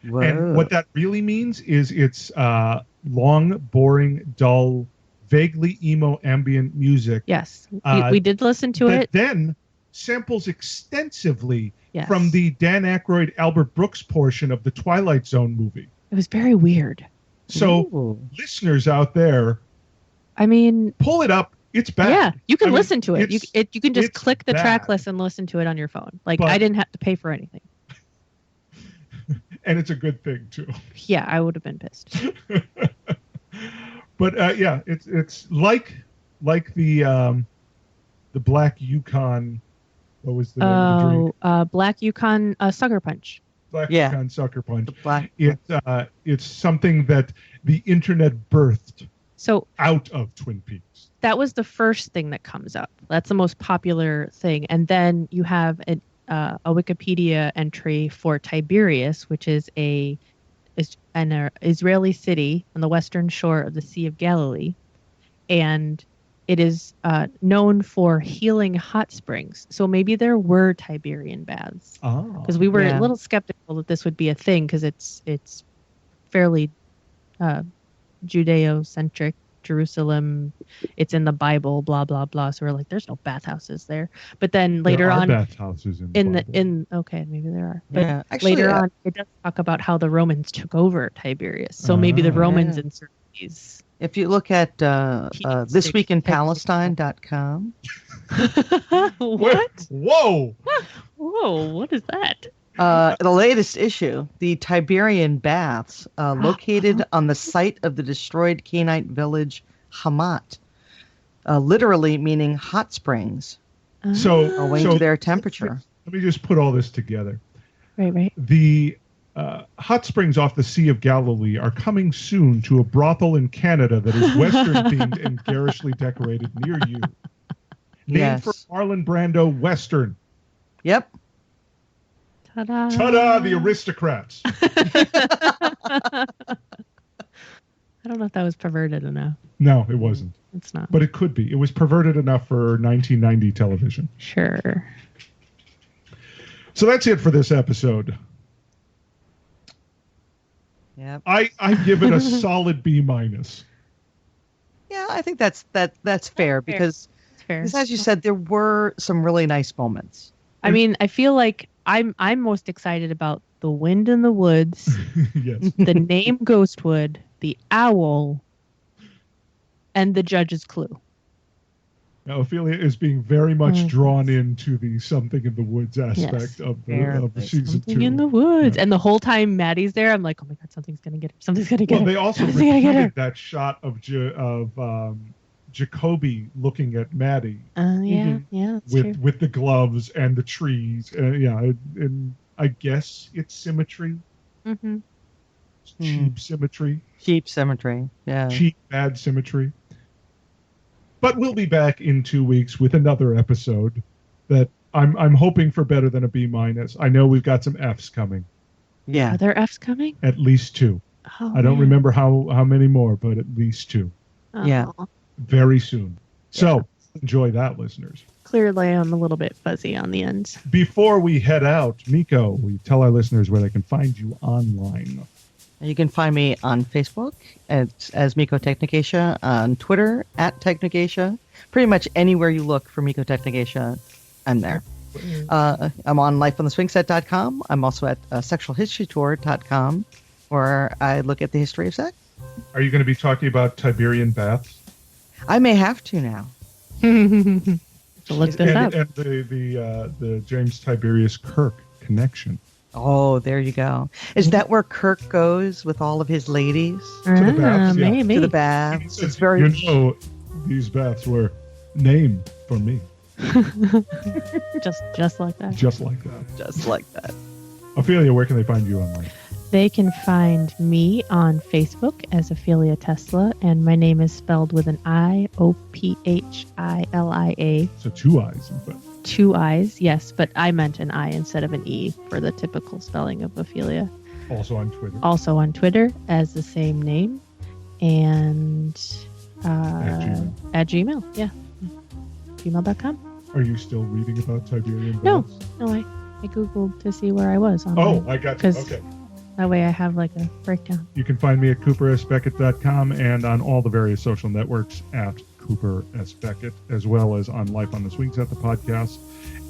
Whoa. And what that really means is it's long, boring, dull, vaguely emo ambient music. Yes, we did listen to it. Then samples extensively Yes. from the Dan Aykroyd, Albert Brooks portion of the Twilight Zone movie. It was very weird. So, listeners out there, I mean, pull it up. It's bad. Yeah, you can listen to it. You can just it's click the track bad. list and listen to it on your phone. Like, But- I didn't have to pay for anything. And it's a good thing too. Yeah, I would have been pissed. But yeah, it's like the Black Yukon. What was the drink? Black Yukon Sucker Punch. Black Yukon Sucker Punch. Black. It's something that the internet birthed So out of Twin Peaks. that was the first thing that comes up. That's the most popular thing. And then you have a Wikipedia entry for Tiberias, which is an Israeli city on the western shore of the Sea of Galilee. And it is known for healing hot springs. So maybe there were Tiberian baths. Because we were a little skeptical that this would be a thing because it's fairly Judeo-centric. Jerusalem, it's in the Bible, blah blah blah. So we're like, there's no bathhouses there. But then later there are on, bathhouses in the Bible. okay, maybe there are. But Yeah, actually, later on, it does talk about how the Romans took over Tiberias. So maybe the Romans inserted these. If you look at thisweekinpalestine.com. What? Whoa! Whoa! What is that? The latest issue, the Tiberian Baths, located on the site of the destroyed Canaanite village Hamat, literally meaning hot springs, So owing to their temperature. Let me just put all this together. Right. The hot springs off the Sea of Galilee are coming soon to a brothel in Canada that is Western themed and garishly decorated near you. Named for Marlon Brando Western. Yep. Ta-da! Ta-da! The aristocrats. I don't know if that was perverted enough. No, it wasn't. It's not. But it could be. It was perverted enough for 1990 television. Sure. So that's it for this episode. Yep. I give it a solid B minus. Yeah, I think that's fair because, It's fair. as you said, there were some really nice moments. I mean, I feel like I'm most excited about the wind in the woods, Yes. the name Ghostwood, the owl, and the judge's clue. Now, Ophelia is being very much drawn into the something in the woods aspect of the season Something 2. in the woods, and the whole time Maddie's there, I'm like, oh my god, something's gonna get her. Something's gonna get Well, her. they also Something's gonna get her. repeated that shot of Jacoby looking at Maddy Yeah, that's true. with the gloves and the trees. And I guess it's symmetry. Mm-hmm. Cheap symmetry. Cheap symmetry. Yeah. Cheap, bad symmetry. But we'll be back in 2 weeks with another episode that I'm hoping for better than a B-. I know we've got some Fs coming. Yeah. Are there Fs coming? At least 2. Oh, I don't man. remember how many more, but at least 2. Oh. Yeah. Very soon. So enjoy that, listeners. Clearly, I'm a little bit fuzzy on the ends. Before we head out, Miko, we tell our listeners where they can find you online. You can find me on Facebook as Miko Technicatia, on Twitter @Technicatia. Pretty much anywhere you look for Miko Technicatia, I'm there. I'm on lifeontheswingset.com. I'm also at sexualhistorytour.com, where I look at the history of sex. Are you going to be talking about Tiberian baths? I may have to now. So look this up. And the James Tiberius Kirk connection. Oh, there you go. Is that where Kirk goes with all of his ladies? To the baths, yeah. Maybe. To the baths. Says, It's very... these baths were named for me. just like that. Just like that. Just like that. Ophelia, where can they find you online? They can find me on Facebook as Ophelia Tesla, and my name is spelled with an I, Ophilia. So 2 I's, in fact. 2 I's, yes, but I meant an I instead of an E for the typical spelling of Ophelia. Also on Twitter. Also on Twitter as the same name, and at Gmail, yeah, gmail.com. Are you still reading about Tiberian No, baths? no, I Googled to see where I was on. Oh, I got you. Okay. That way I have like a breakdown. You can find me at coopersbeckett.com and on all the various social networks at Cooper S. Beckett, as well as on Life on the Swing Set, the podcast,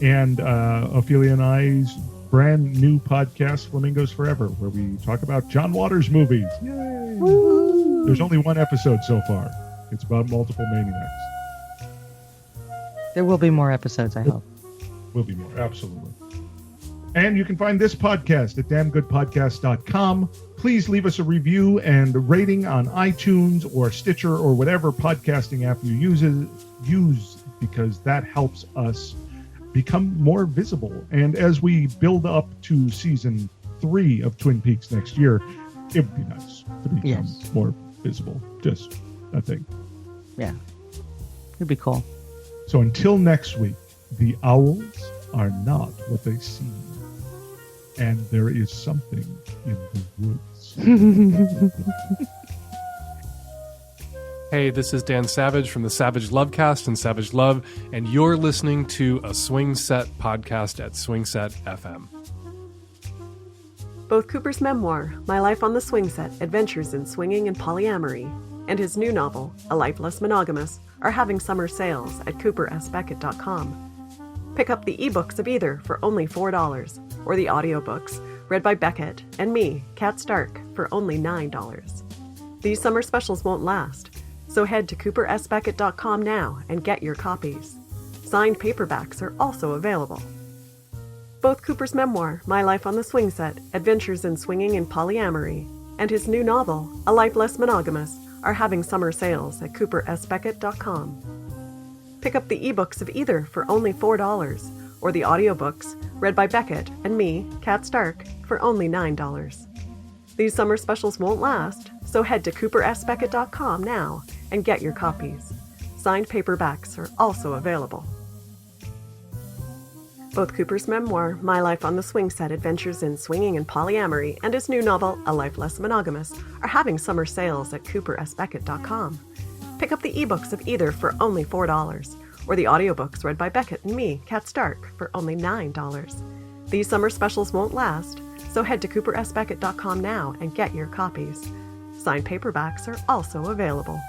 and Ophelia and I's brand new podcast, Flamingos Forever, where we talk about John Waters movies. Yay! Woo! There's only 1 episode so far. It's about multiple maniacs. There will be more episodes, I hope. Will be more, absolutely. And you can find this podcast at damngoodpodcast.com. Please leave us a review and a rating on iTunes or Stitcher or whatever podcasting app you use, because that helps us become more visible. And as we build up to season 3 of Twin Peaks next year, it would be nice to become more visible. Just a thing. Yeah. It'd be cool. So until next week, the owls are not what they seem. And there is something in the woods. Hey, this is Dan Savage from the Savage Lovecast and Savage Love, and you're listening to a Swing Set podcast at Swing Set FM. Both Cooper's memoir, My Life on the Swing Set, Adventures in Swinging and Polyamory, and his new novel, A Life Less Monogamous, are having summer sales at coopersbeckett.com. Pick up the ebooks of either for only $4, or the audiobooks, read by Beckett and me, Kat Stark, for only $9. These summer specials won't last, so head to coopersbeckett.com now and get your copies. Signed paperbacks are also available. Both Cooper's memoir, My Life on the Swing Set, Adventures in Swinging and Polyamory, and his new novel, A Life Less Monogamous, are having summer sales at coopersbeckett.com. Pick up the ebooks of either for only $4, or the audiobooks, read by Beckett and me, Kat Stark, for only $9. These summer specials won't last, so head to coopersbeckett.com now and get your copies. Signed paperbacks are also available. Both Cooper's memoir, My Life on the Swing Set, Adventures in Swinging and Polyamory, and his new novel, A Life Less Monogamous, are having summer sales at coopersbeckett.com. Pick up the ebooks of either for only $4, or the audiobooks read by Beckett and me, Kat Stark, for only $9. These summer specials won't last, so head to coopersbeckett.com now and get your copies. Signed paperbacks are also available.